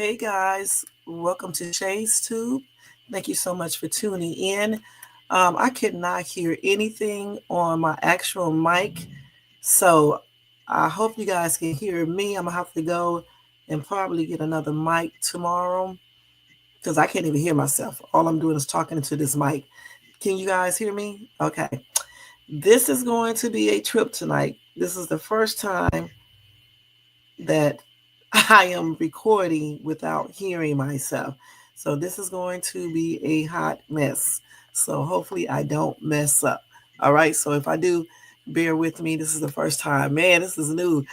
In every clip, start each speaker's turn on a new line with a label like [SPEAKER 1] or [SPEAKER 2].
[SPEAKER 1] Hey guys, welcome to Shay's Tube. Thank you so much for tuning in. I could not hear anything on my actual mic, so I hope you guys can hear me. I'm gonna have to go and probably get another mic tomorrow because I can't even hear myself. All I'm doing is talking into this mic. Can you guys hear me? Okay. This is going to be a trip tonight. This is the first time that I am recording without hearing myself. So this is going to be a hot mess. So hopefully I don't mess up. All right. So if I do, bear with me. This is the first time. Man, this is new.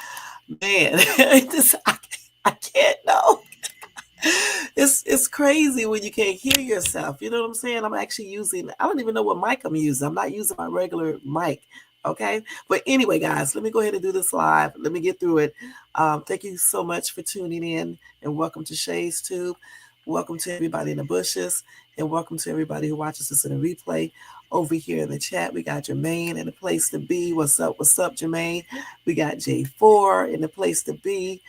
[SPEAKER 1] Man, I can't know. It's crazy when you can't hear yourself. You know what I'm saying? I'm actually using, I don't even know what mic I'm using. I'm not using my regular mic. Okay. But anyway, guys, let me go ahead and do this live. Let me get through it. Thank you so much for tuning in and welcome to Shay's Tube. Welcome to everybody in the bushes and welcome to everybody who watches us in the replay. Over here in the chat, we got Jermaine in the place to be. What's up, Jermaine? We got J4 in the place to be.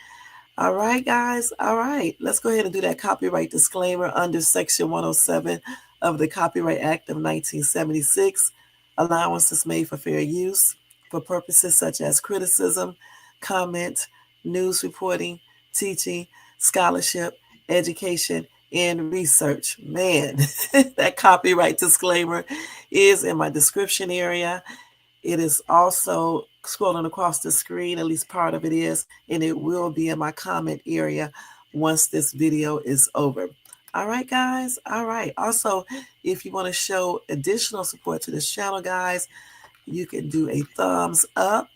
[SPEAKER 1] All right, guys. All right. Let's go ahead and do that copyright disclaimer under Section 107 of the Copyright Act of 1976. Allowance is made for fair use for purposes such as criticism, comment, news reporting, teaching, scholarship, education, and research. Man, that copyright disclaimer is in my description area. It is also scrolling across the screen, at least part of it is, and it will be in my comment area once this video is over. All right, guys. All right. Also, if you want to show additional support to this channel, guys, you can do a thumbs up.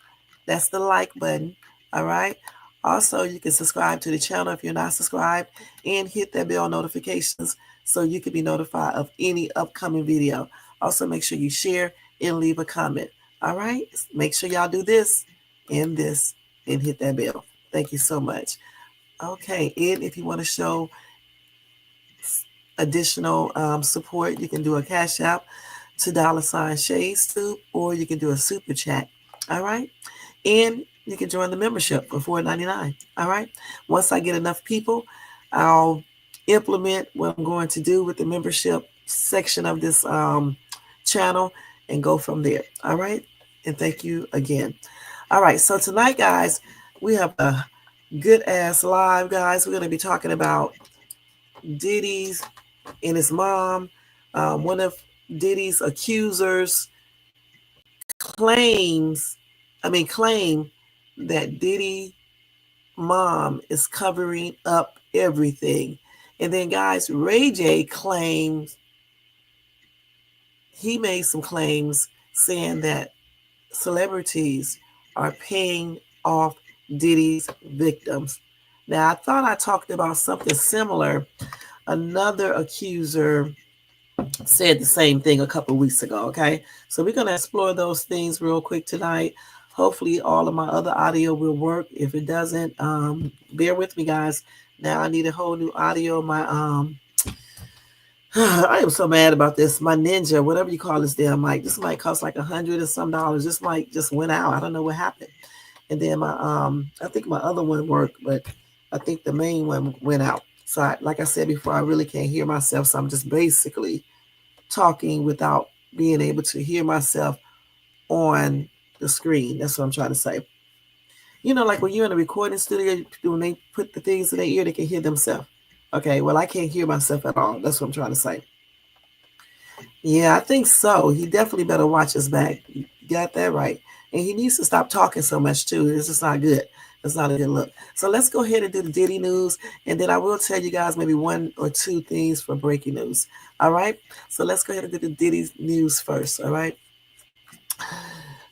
[SPEAKER 1] That's the like button. All right. Also, you can subscribe to the channel if you're not subscribed and hit that bell notifications so you can be notified of any upcoming video. Also, make sure you share and leave a comment. All right. Make sure y'all do this and hit that bell. Thank you so much. Okay. And if you want to show additional support, you can do a cash app to $Shades Tube, or you can do a super chat. All right. And you can join the membership for $4.99. All right. Once I get enough people, I'll implement what I'm going to do with the membership section of this channel and go from there. All right. And thank you again. All right. So tonight, guys, we have a good ass live, guys. We're going to be talking about Diddy's and his mom. One of Diddy's accusers claim that Diddy mom is covering up everything. And then, guys, rayj claims, he made some claims saying that celebrities are paying off Diddy's victims. Now, I thought I talked about something similar. Another accuser said the same thing a couple of weeks ago, okay? So we're going to explore those things real quick tonight. Hopefully all of my other audio will work. If it doesn't, bear with me, guys. Now I need a whole new audio. I am so mad about this. My Ninja, whatever you call this damn mic. This mic costs like $100 and some. This mic just went out. I don't know what happened. And then I think my other one worked, but I think the main one went out. So like I said before, I really can't hear myself. So I'm just basically talking without being able to hear myself on the screen. That's what I'm trying to say. You know, like when you're in a recording studio, when they put the things in their ear, they can hear themselves. Okay, well, I can't hear myself at all. That's what I'm trying to say. Yeah, I think so. He definitely better watch his back. You got that right. And he needs to stop talking so much, too. It's just not good. It's not a good look. So let's go ahead and do the Diddy news. And then I will tell you guys maybe one or two things for breaking news. All right? So let's go ahead and do the Diddy news first. All right?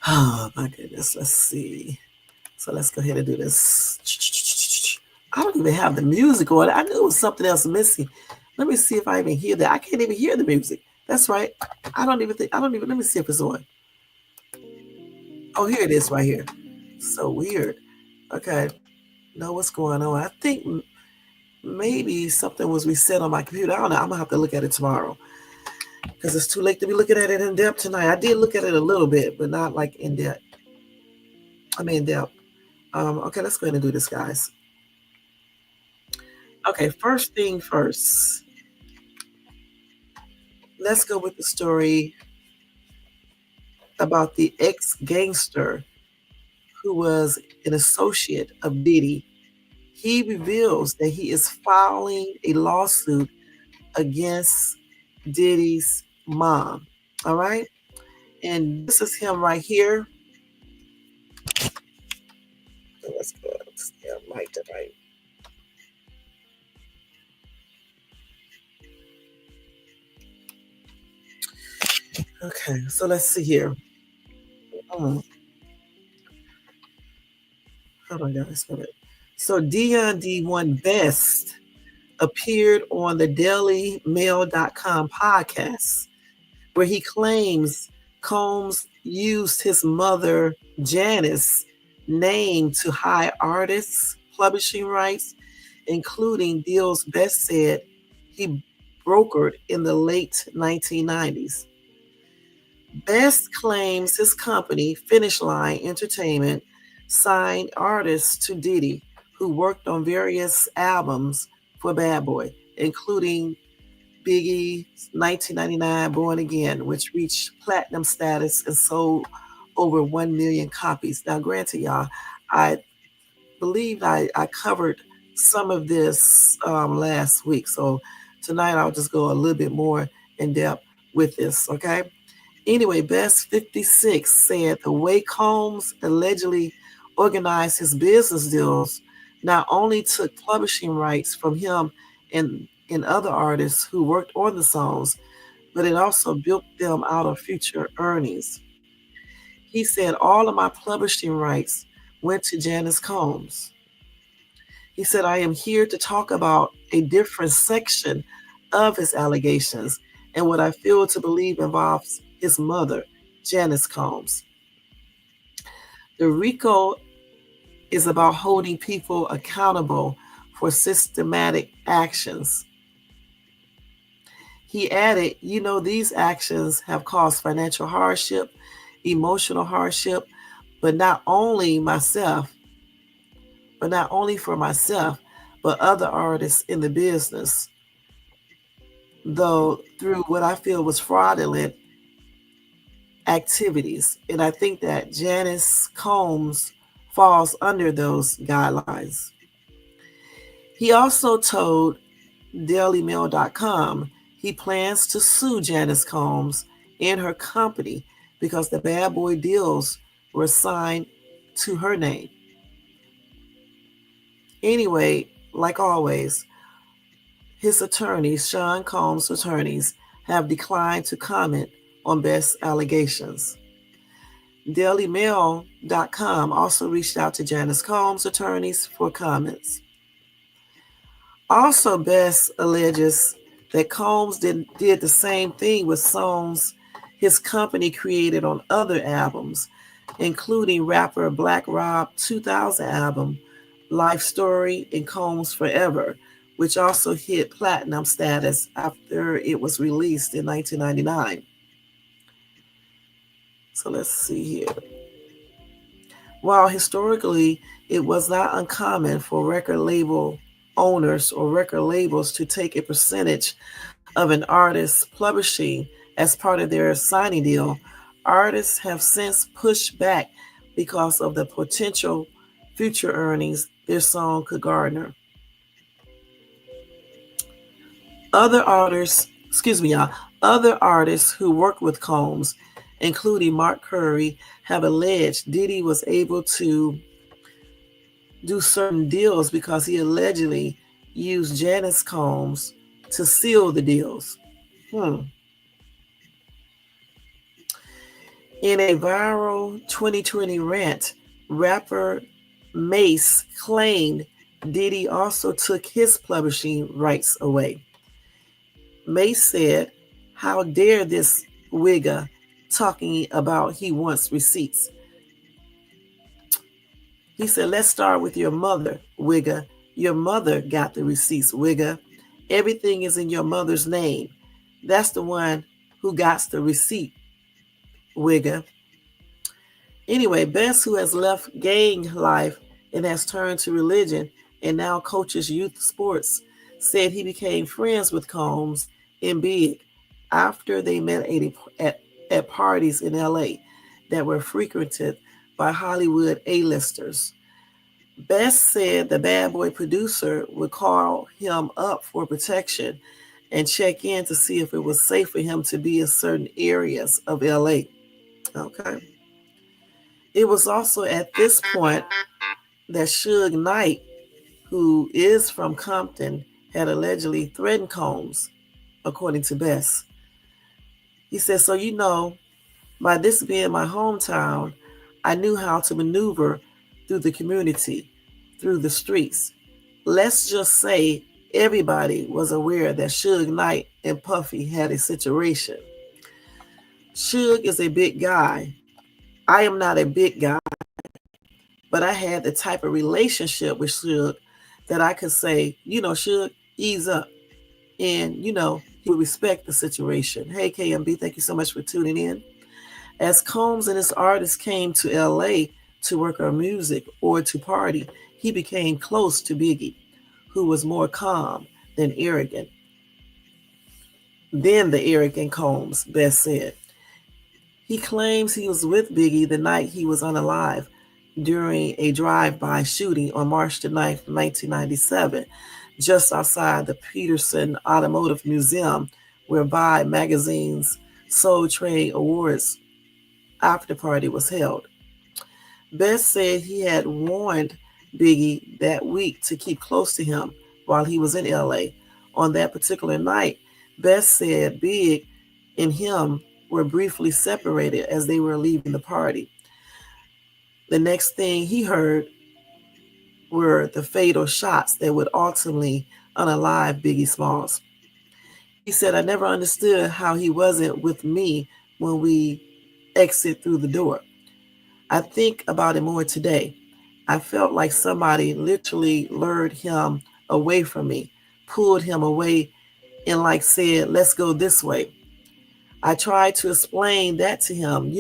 [SPEAKER 1] Oh, my goodness. Let's see. So let's go ahead and do this. I don't even have the music on. I knew it was something else missing. Let me see if I even hear that. I can't even hear the music. That's right. Let me see if it's on. Oh, here it is right here. So weird. Okay. Know what's going on. I think maybe something was reset on my computer. I don't know. I'm going to have to look at it tomorrow because it's too late to be looking at it in depth tonight. I did look at it a little bit, but not like in depth. In depth. Okay, let's go ahead and do this, guys. Okay, first thing first, let's go with the story about the ex gangster who was an associate of Diddy. He reveals that he is filing a lawsuit against Diddy's mom. All right. And this is him right here. Let's go. Yeah, right, right. Okay, so let's see here. Mm, hold on, guys. Hold on. So Dion D1 Best appeared on the dailymail.com podcast where he claims Combs used his mother, Janice, name to hire artists, publishing rights, including deals Best said he brokered in the late 1990s. Best claims his company, Finish Line Entertainment, signed artists to Diddy who worked on various albums for Bad Boy, including Biggie's 1999 Born Again, which reached platinum status and sold over 1 million copies. Now, granted, y'all, I believe I covered some of this last week. So tonight I'll just go a little bit more in depth with this, okay? Anyway, Best 56 said the way Combs allegedly organized his business deals not only took publishing rights from him and other artists who worked on the songs, but it also built them out of future earnings. He said all of my publishing rights went to Janice Combs. He said, I am here to talk about a different section of his allegations and what I feel to believe involves his mother, Janice Combs. The RICO is about holding people accountable for systematic actions. He added, you know, these actions have caused financial hardship, emotional hardship, but not only for myself, but other artists in the business, though through what I feel was fraudulent activities. And I think that Janice Combs falls under those guidelines. He also told dailymail.com he plans to sue Janice Combs and her company because the Bad Boy deals were signed to her name. Anyway, like always, his attorneys, Sean Combs' attorneys, have declined to comment on Best's allegations. DailyMail.com also reached out to Janice Combs' attorneys for comments. Also, Best alleges that Combs did the same thing with songs his company created on other albums, including rapper Black Rob 2000 album, Life Story and Combs Forever, which also hit platinum status after it was released in 1999. So let's see here. While historically it was not uncommon for record label owners or record labels to take a percentage of an artist's publishing as part of their signing deal, artists have since pushed back because of the potential future earnings their song could garner. Other artists, excuse me, y'all, other artists who work with Combs, including Mark Curry, have alleged Diddy was able to do certain deals because he allegedly used Janice Combs to seal the deals. In a viral 2020 rant, rapper Mace claimed Diddy also took his publishing rights away. Mace said, how dare this wigger talking about he wants receipts. He said, let's start with your mother, wigger. Your mother got the receipts, wigger. Everything is in your mother's name. That's the one who got the receipt, wigger. Anyway, Best, who has left gang life and has turned to religion and now coaches youth sports, said he became friends with Combs and Big after they met at parties in LA that were frequented by Hollywood A-listers. Best said the bad boy producer would call him up for protection and check in to see if it was safe for him to be in certain areas of LA. Okay. It was also at this point that Suge Knight, who is from Compton, had allegedly threatened Combs, according to Bess. He said, so by this being my hometown, I knew how to maneuver through the community, through the streets. Let's just say everybody was aware that Suge Knight and Puffy had a situation. Suge is a big guy. I am not a big guy, but I had the type of relationship with Suge that I could say, Suge, ease up. And, he would respect the situation. Hey, KMB, thank you so much for tuning in. As Combs and his artists came to LA to work on music or to party, he became close to Biggie, who was more calm than arrogant. Then the arrogant Combs, Bess said. He claims he was with Biggie the night he was unalive during a drive-by shooting on March the 9th, 1997, just outside the Peterson Automotive Museum, where Vibe magazine's Soul Train Awards after party was held. Bess said he had warned Biggie that week to keep close to him while he was in LA. On that particular night, Bess said Big and him were briefly separated as they were leaving the party. The next thing he heard were the fatal shots that would ultimately unalive Biggie Smalls. He said, I never understood how he wasn't with me when we exit through the door. I think about it more today. I felt like somebody literally lured him away from me, pulled him away and said, let's go this way. I tried to explain that to him,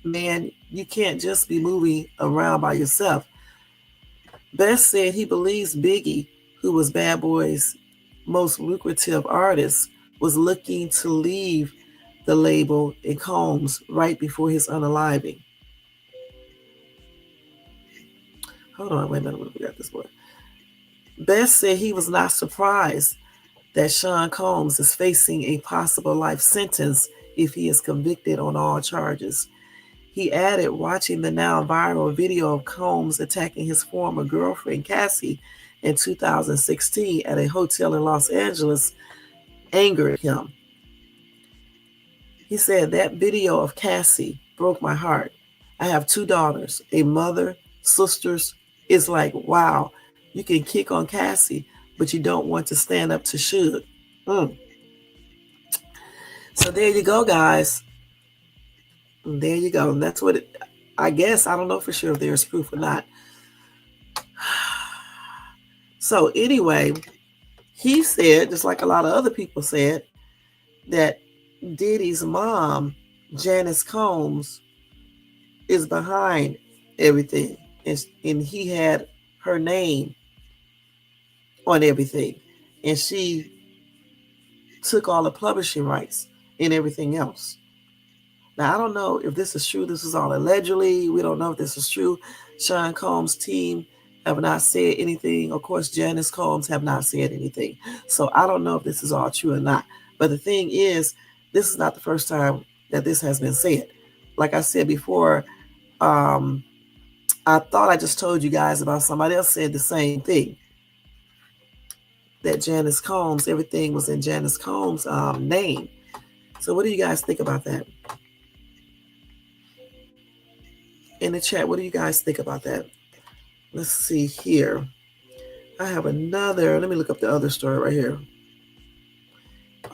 [SPEAKER 1] man, you can't just be moving around by yourself. Bess said he believes Biggie, who was Bad Boy's most lucrative artist, was looking to leave the label and Combs right before his unaliving. Hold on, wait a minute, we got this one. Bess said he was not surprised that Sean Combs is facing a possible life sentence if he is convicted on all charges. He added, watching the now viral video of Combs attacking his former girlfriend Cassie in 2016 at a hotel in Los Angeles angered him. He said, that video of Cassie broke my heart. I have 2 daughters, a mother, sisters. It's like, wow, you can kick on Cassie, but you don't want to stand up to Suge. So there you go, guys. There you go. And that's what I guess. I don't know for sure if there's proof or not. So anyway, he said, just like a lot of other people said, that Diddy's mom, Janice Combs, is behind everything. And he had her name on everything. And she took all the publishing rights and everything else. Now, I don't know if this is true. This is all allegedly. We don't know if this is true. Sean Combs' team have not said anything. Of course, Janice Combs have not said anything. So I don't know if this is all true or not. But the thing is, this is not the first time that this has been said. Like I said before, I thought I just told you guys about somebody else said the same thing. That Janice Combs, everything was in Janice Combs' name. So what do you guys think about that? In the chat, what do you guys think about that? Let's see here. I have another. Let me look up the other story right here.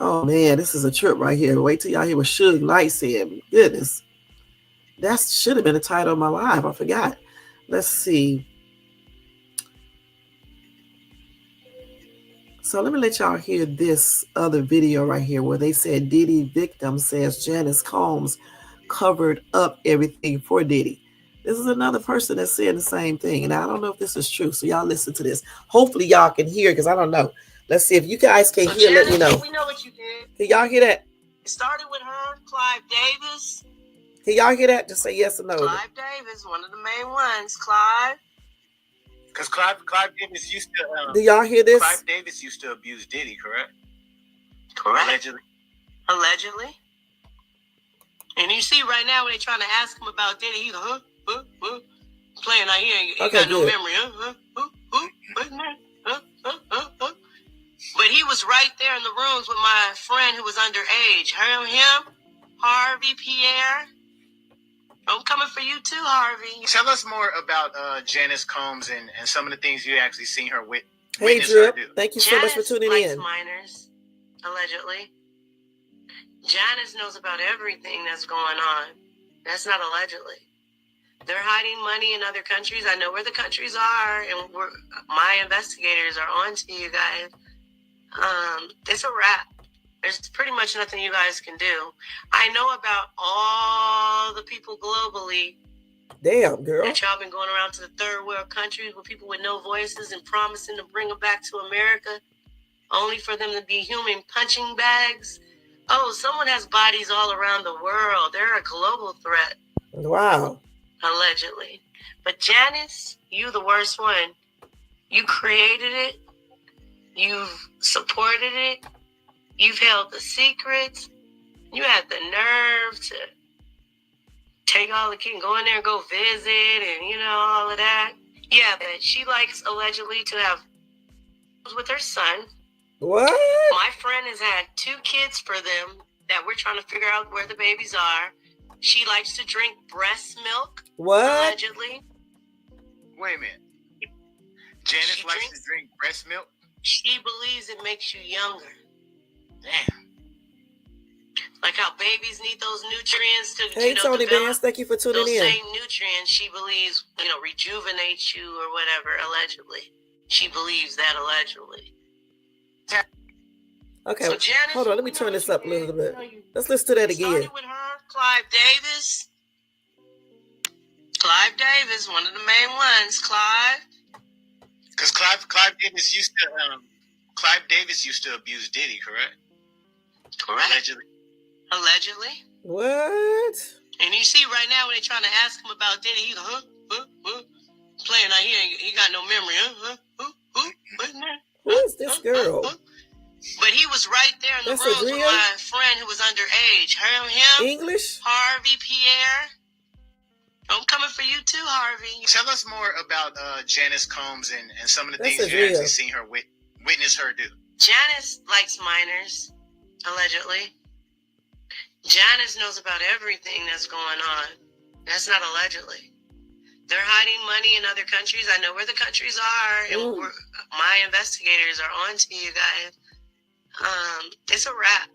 [SPEAKER 1] Oh, man, this is a trip right here. Wait till y'all hear what Suge Knight said. Goodness. That should have been the title of my live. I forgot. Let's see. So let me let y'all hear this other video right here where they said Diddy victim says Janice Combs covered up everything for Diddy. This is another person that's saying the same thing. And I don't know if this is true. So y'all listen to this. Hopefully y'all can hear because I don't know. Let's see if you guys can hear.
[SPEAKER 2] Janice,
[SPEAKER 1] let me know.
[SPEAKER 2] We know what you did.
[SPEAKER 1] Can y'all hear that?
[SPEAKER 2] It started with her, Clive Davis.
[SPEAKER 1] Can y'all hear that? Just say yes or no.
[SPEAKER 2] Clive Davis, one of the main ones. Clive.
[SPEAKER 3] Because Clive Davis used to.
[SPEAKER 1] Do y'all hear this?
[SPEAKER 3] Clive Davis used to abuse Diddy, correct?
[SPEAKER 2] Correct. Allegedly. And you see right now when they're trying to ask him about Diddy, he's playing out here. He got no memory. But he was right there in the rooms with my friend who was underage. Him, Harvey, Pierre. I'm coming for you too, Harvey.
[SPEAKER 3] Tell us more about Janice Combs and some of the things you actually seen her with.
[SPEAKER 1] Hey, Drip. Thank you so much for tuning in.
[SPEAKER 2] Minors, allegedly. Janice knows about everything that's going on. That's not allegedly. They're hiding money in other countries. I know where the countries are, and my investigators are on to you guys. It's a wrap. There's pretty much nothing you guys can do. I know about all the people globally.
[SPEAKER 1] Damn, girl.
[SPEAKER 2] That y'all been going around to the third world countries with people with no voices and promising to bring them back to America, only for them to be human punching bags. Oh, someone has bodies all around the world. They're a global threat.
[SPEAKER 1] Wow.
[SPEAKER 2] Allegedly. But Janice, you the worst one. You created it. You've supported it. You've held the secrets. You had the nerve to take all the kids, go in there and go visit and, all of that. Yeah, but she likes allegedly to have with her son.
[SPEAKER 1] What?
[SPEAKER 2] My friend has had 2 kids for them that we're trying to figure out where the babies are. She likes to drink breast milk.
[SPEAKER 1] What?
[SPEAKER 2] Allegedly.
[SPEAKER 3] Wait a minute. Janice likes to drink breast milk?
[SPEAKER 2] She believes it makes you younger.
[SPEAKER 3] Damn.
[SPEAKER 2] Like how babies need those nutrients to,
[SPEAKER 1] hey, Tony Bands, thank you for tuning
[SPEAKER 2] those
[SPEAKER 1] in.
[SPEAKER 2] Those same nutrients, she believes, rejuvenate you or whatever, allegedly. She believes that allegedly.
[SPEAKER 1] Okay,
[SPEAKER 2] so Janice,
[SPEAKER 1] hold on. Let me turn this up a little bit. Let's listen to that again.
[SPEAKER 2] Started with her, Clive Davis. Clive Davis, one of the main ones. Clive.
[SPEAKER 3] Because Clive Davis used to abuse Diddy, correct?
[SPEAKER 2] Correct. Allegedly.
[SPEAKER 1] What?
[SPEAKER 2] And you see right now when they're trying to ask him about Diddy, he's playing out here. He got no memory.
[SPEAKER 1] Who is this girl?
[SPEAKER 2] But he was right there in the rooms with my friend who was underage. Him,
[SPEAKER 1] English?
[SPEAKER 2] Harvey, Pierre. I'm coming for you too, Harvey.
[SPEAKER 3] Tell us more about Janice Combs and some of the things you actually seen her witness her do.
[SPEAKER 2] Janice likes minors, allegedly. Janice knows about everything that's going on. That's not allegedly. They're hiding money in other countries. I know where the countries are, and my investigators are on to you guys. It's a wrap.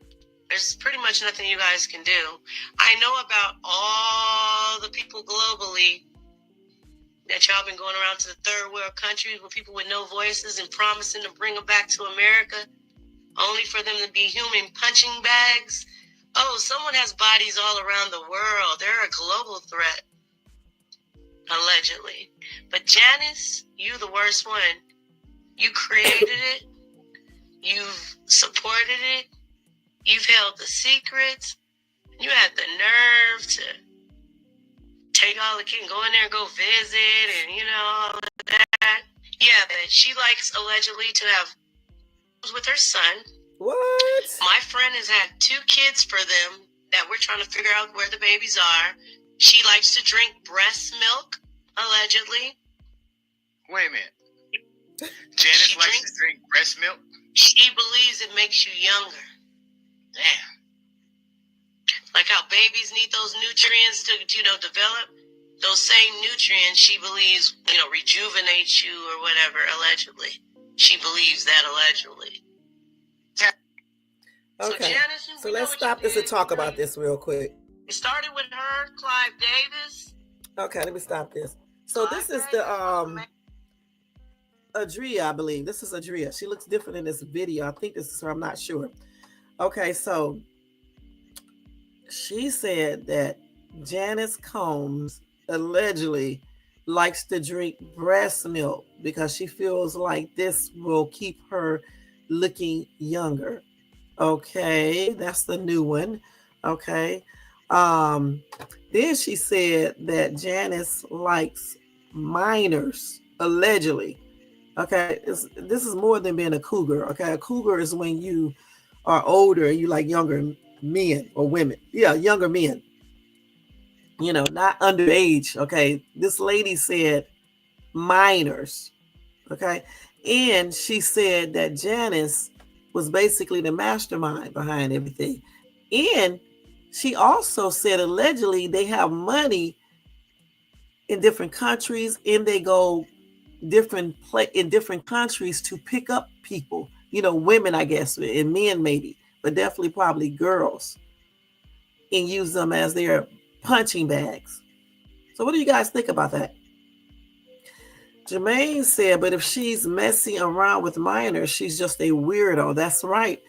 [SPEAKER 2] There's pretty much nothing you guys can do. I know about all the people globally that y'all been going around to the third world countries with people with no voices and promising to bring them back to America, only for them to be human punching bags. Oh, someone has bodies all around the world. They're a global threat, allegedly. But Janice, you the worst one. You created it. You've supported it. You've held the secrets. You had the nerve to take all the kids, go in there and go visit and, all of that. Yeah, but she likes allegedly to have with her son.
[SPEAKER 1] What?
[SPEAKER 2] My friend has had 2 kids for them that we're trying to figure out where the babies are. She likes to drink breast milk, allegedly.
[SPEAKER 3] Wait a minute. Janice likes to drink breast milk?
[SPEAKER 2] She believes it makes you younger.
[SPEAKER 3] Damn.
[SPEAKER 2] Like how babies need those nutrients to, develop. Those same nutrients, she believes, rejuvenate you or whatever, allegedly. She believes that allegedly.
[SPEAKER 1] Okay, so let's stop this and talk about this real quick.
[SPEAKER 2] It started with her, Clive Davis.
[SPEAKER 1] Okay, let me stop this. So this is the Adria, I believe. This is Adria. She looks different in this video. I think this is her. I'm not sure. Okay, so she said that Janice Combs allegedly likes to drink breast milk because she feels like this will keep her looking younger. Okay, that's the new one. Okay. Um, then she said that Janice likes minors, allegedly. Okay, this is more than being a cougar. Okay, a cougar is when you are older and you like younger men or women. Yeah, younger men. Not underage. Okay, this lady said minors. Okay, and she said that Janice was basically the mastermind behind everything. And she also said allegedly they have money in different countries and they go in different countries to pick up people, women, I guess, and men maybe, but definitely probably girls, and use them as their punching bags. So what do you guys think about that? Jermaine said, but if she's messing around with minors, she's just a weirdo. That's right.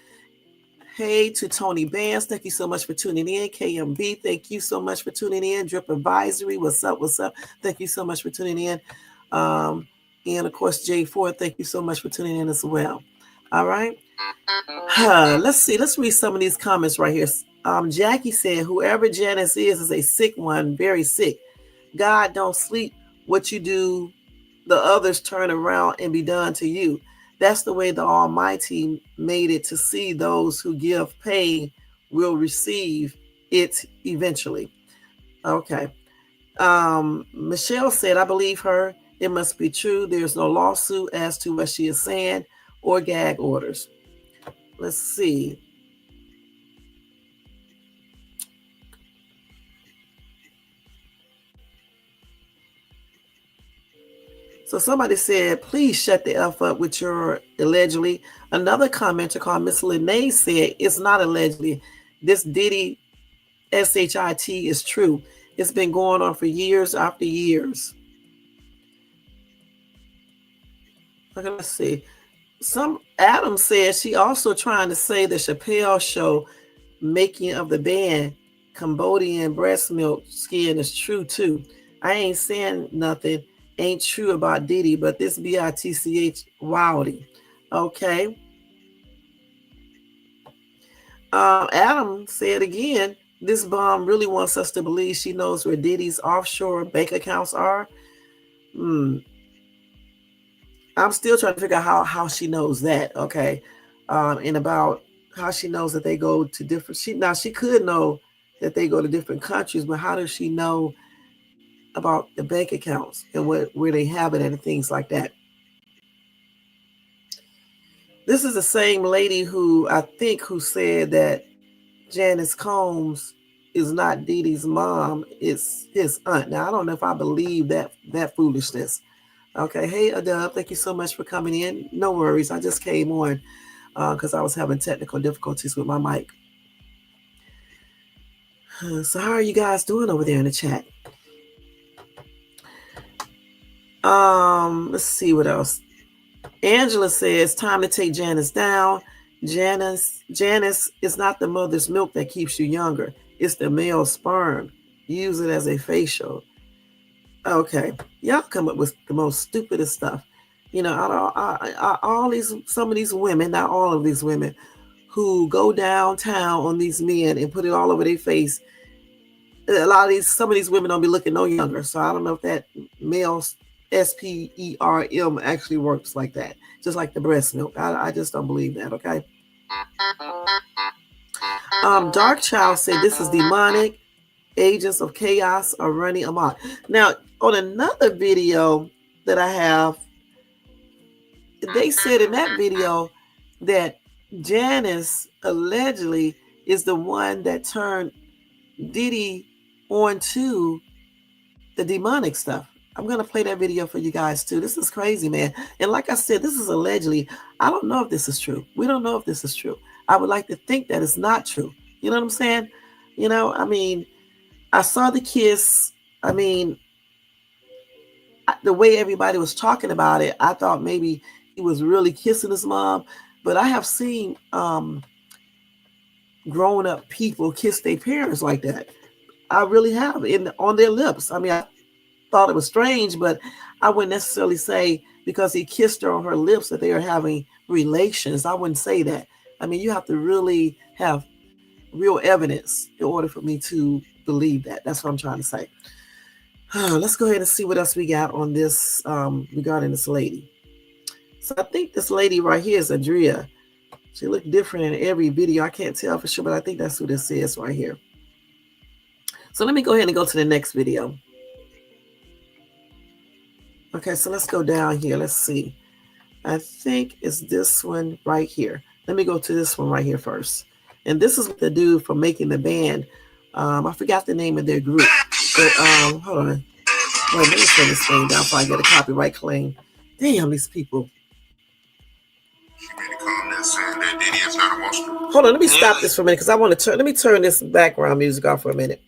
[SPEAKER 1] Hey to Tony Bands, thank you so much for tuning in. KMB, thank you so much for tuning in. Drip Advisory, what's up? Thank you so much for tuning in. And of course, J4, thank you so much for tuning in as well. All right. Let's see. Let's read some of these comments right here. Jackie said, whoever Janice is a sick one, very sick. God don't sleep. What you do, the others turn around and be done to you. That's the way the Almighty made it to see those who give pain will receive it eventually. Okay. Michelle said, I believe her. It must be true. There's no lawsuit as to what she is saying or gag orders. Let's see. So somebody said, please shut the F up with your allegedly. Another commenter called Miss Lene said, it's not allegedly. This Diddy SHIT is true. It's been going on for years after years. Okay, let's see. Adam said she also trying to say the Chappelle show making of the band Cambodian breast milk skin is true too. I ain't saying nothing ain't true about Diddy, but this BITCH Wildy. Okay. Adam said again, this bomb really wants us to believe she knows where Diddy's offshore bank accounts are. I'm still trying to figure out how she knows that. Okay. And about how she knows that they go to different, she could know that they go to different countries, but how does she know about the bank accounts and where they have it and things like that? This is the same lady who said that Janice Combs is not Diddy's mom, it's his aunt. Now I don't know if I believe that foolishness. Okay, hey Adub, thank you so much for coming in. No worries, I just came on because I was having technical difficulties with my mic. So how are you guys doing over there in the chat? Let's see what else. Angela says, time to take Janice down. Janice is not the mother's milk that keeps you younger. It's the male sperm. Use it as a facial. Okay, y'all come up with the most stupidest stuff. Some of these women, not all of these women, who go downtown on these men and put it all over their face. Some of these women don't be looking no younger. So I don't know if that male SPERM actually works like that, just like the breast milk. I just don't believe that. Okay. Dark Child said this is demonic. Agents of chaos are running amok. Now, on another video that I have, they said in that video that Janice allegedly is the one that turned Diddy onto the demonic stuff. I'm going to play that video for you guys too. This is crazy, man. And like I said, this is allegedly. I don't know if this is true. We don't know if this is true. I would like to think that it's not true. You know what I'm saying? I mean, I saw the kiss. I mean, the way everybody was talking about it, I thought maybe he was really kissing his mom. But I have seen grown up people kiss their parents like that. I really have on their lips. I mean, thought it was strange, but I wouldn't necessarily say because he kissed her on her lips that they are having relations. I wouldn't say that. I mean, you have to really have real evidence in order for me to believe that. That's what I'm trying to say. Let's go ahead and see what else we got on this regarding this lady. So I think this lady right here is Andrea. She looked different in every video. I can't tell for sure, but I think that's who this is right here. So let me go ahead and go to the next video. Okay, so let's go down here. Let's see. I think it's this one right here. Let me go to this one right here first. And this is the dude from Making the Band. I forgot the name of their group. But hold on. Wait, let me turn this thing down before I get a copyright claim. Damn, these people.
[SPEAKER 4] She made a comment saying that Diddy is not a monster.
[SPEAKER 1] Hold on, let me stop this for a minute because I want to turn. Let me turn this background music off for a minute.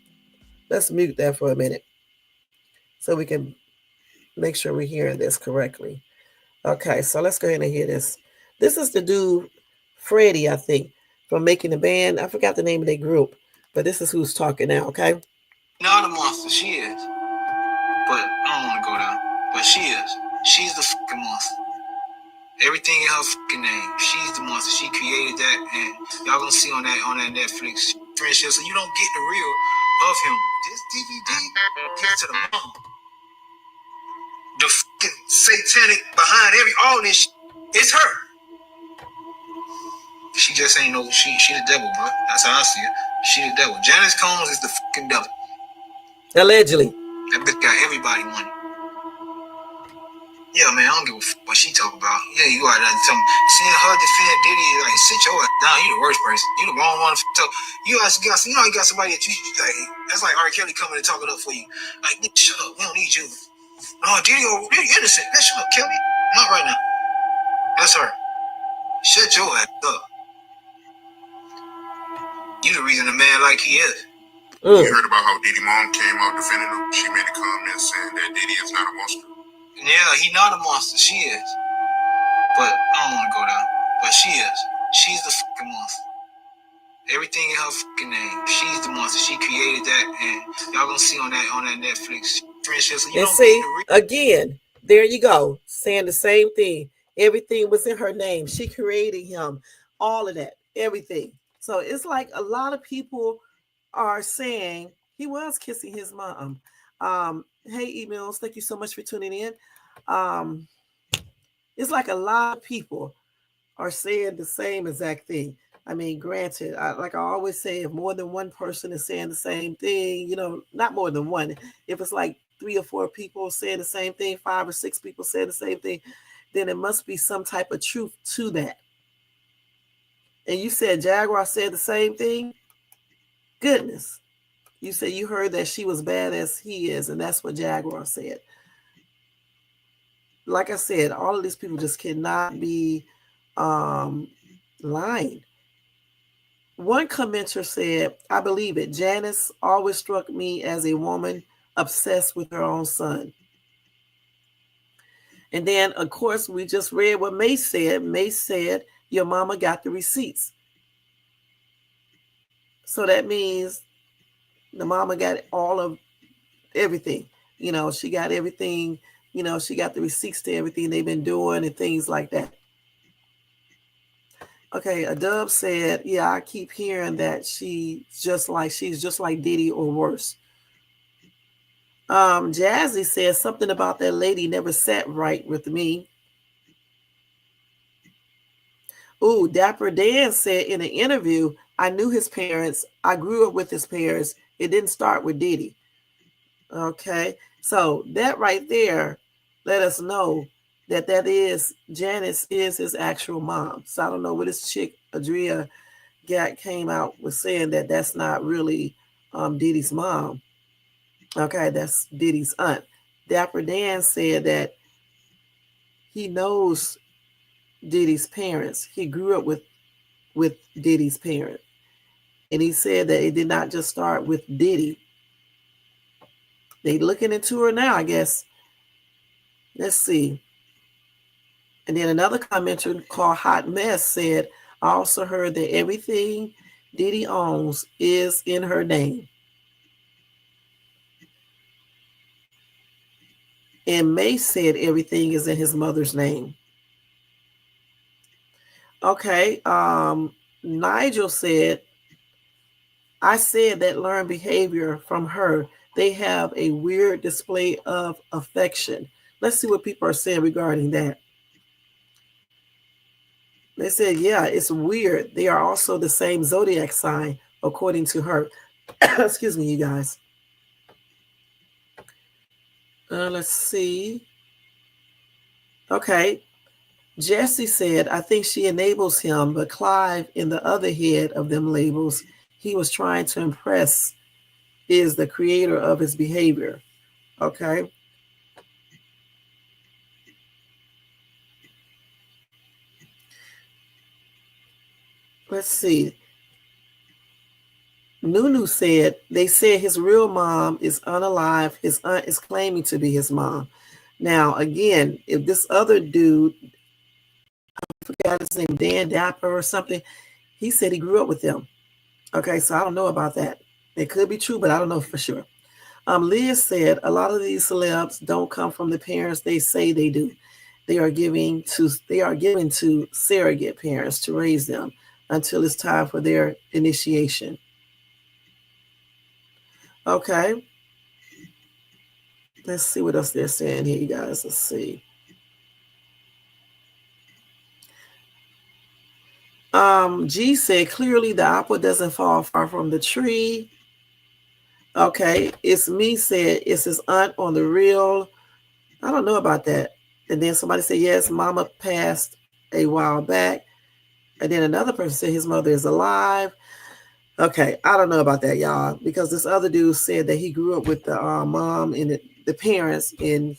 [SPEAKER 1] Let's mute that for a minute so we can make sure we're hearing this correctly. Okay, so let's go ahead and hear this. This is the dude, Freddie, I think, from Making the Band. I forgot the name of their group, but this is who's talking now, okay?
[SPEAKER 5] Not a monster, she is. But I don't want to go down. But she is. She's the fucking monster. Everything in her fucking name. She's the monster. She created that, and y'all gonna see on that Netflix friendship, so you don't get the real of him. This DVD gets to the mom. The fucking satanic behind all this shit, it's her. She just ain't no, she the devil, bro. That's how I see it. She the devil. Janice Combs is the fucking devil.
[SPEAKER 1] Allegedly.
[SPEAKER 5] That bitch got everybody money. Yeah, man, I don't give a fuck what she talk about. Yeah, you out there telling me, seeing her defend Diddy, like, sit your ass down. You the worst person. You the wrong one to talk. You got somebody that you like. That's like R. Kelly coming and talking up for you. Like, shut up. We don't need you. No, Diddy innocent. Man, shut up, Kelly. Not right now. That's her. Shut your ass up. You the reason a man like he is.
[SPEAKER 4] You heard about how Diddy mom came out defending him? She made a comment saying that Diddy is not a monster.
[SPEAKER 5] Yeah, he not a monster. She is. But I don't want to go down. But she is. She's the fucking monster. Everything in her fucking name. She's the monster. She created that, and y'all gonna see on that Netflix friendship. So you
[SPEAKER 1] and see, again, there you go, saying the same thing. Everything was in her name. She created him. All of that. Everything. So it's like a lot of people are saying he was kissing his mom. Hey, emails, thank you so much for tuning in. It's like a lot of people are saying the same exact thing. I mean, granted, like I always say, if more than one person is saying the same thing, not more than one. If it's like 3 or 4 people saying the same thing, 5 or 6 people saying the same thing, then it must be some type of truth to that. And you said Jaguar said the same thing? Goodness. You said you heard that she was bad as he is, and that's what Jaguar said. Like I said, all of these people just cannot be lying. One commenter said, I believe it. Janice always struck me as a woman obsessed with her own son. And then, of course, we just read what Mace said. Mace said, your mama got the receipts. So that means the mama got all of everything. She got everything. She got the receipts to everything they've been doing and things like that. Okay, a dub said, yeah, I keep hearing that she's just like Diddy or worse. Jazzy said something about that lady never sat right with me. Ooh, Dapper Dan said in an interview, I knew his parents. I grew up with his parents. It didn't start with Diddy. Okay, so that right there let us know that is Janice is his actual mom. So I don't know what this chick Adria came out with saying that that's not really Diddy's mom. Okay, that's Diddy's aunt. Dapper Dan said that he knows Diddy's parents. He grew up with Diddy's parents. And he said that it did not just start with Diddy. They looking into her now, I guess. Let's see. And then another commenter called Hot Mess said, I also heard that everything Diddy owns is in her name. And May said everything is in his mother's name. Okay. Nigel said, I said that learned behavior from her. They have a weird display of affection. Let's see what people are saying regarding that. They said, yeah, it's weird. They are also the same zodiac sign, according to her. Excuse me, you guys. Let's see. Okay. Jesse said, I think she enables him, but Clive, in the other head of them labels, he was trying to impress, is the creator of his behavior. Okay. Let's see. Nunu said, they said his real mom is unalive. His aunt is claiming to be his mom. Now, again, if this other dude, I forgot his name, Dan Dapper or something, he said he grew up with them. Okay, so I don't know about that. It could be true, but I don't know for sure. Liz said a lot of these celebs don't come from the parents they say they do. They are given to surrogate parents to raise them until it's time for their initiation. Okay. Let's see what else they're saying here, you guys. Let's see. G said clearly the apple doesn't fall far from the tree. Okay, it's me said it's his aunt on the real. I don't know about that. And then somebody said yes, mama passed a while back. And then another person said his mother is alive. Okay, I don't know about that, y'all, because this other dude said that he grew up with the mom and the parents, and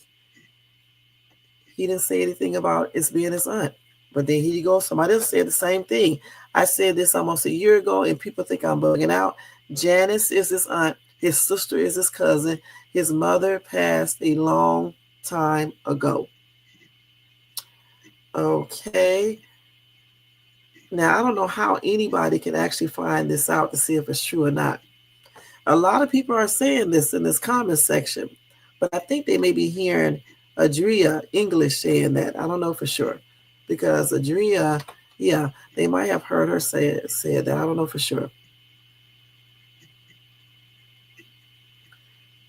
[SPEAKER 1] he didn't say anything about it being his aunt. But then here you go, somebody else said the same thing. I said this almost a year ago, and people think I'm bugging out. Janice is his aunt. His sister is his cousin. His mother passed a long time ago. Okay. Now, I don't know how anybody can actually find this out to see if it's true or not. A lot of people are saying this in this comment section, but I think they may be hearing Adria English saying that. I don't know for sure, because Adria, yeah, they might have heard her say that. I don't know for sure.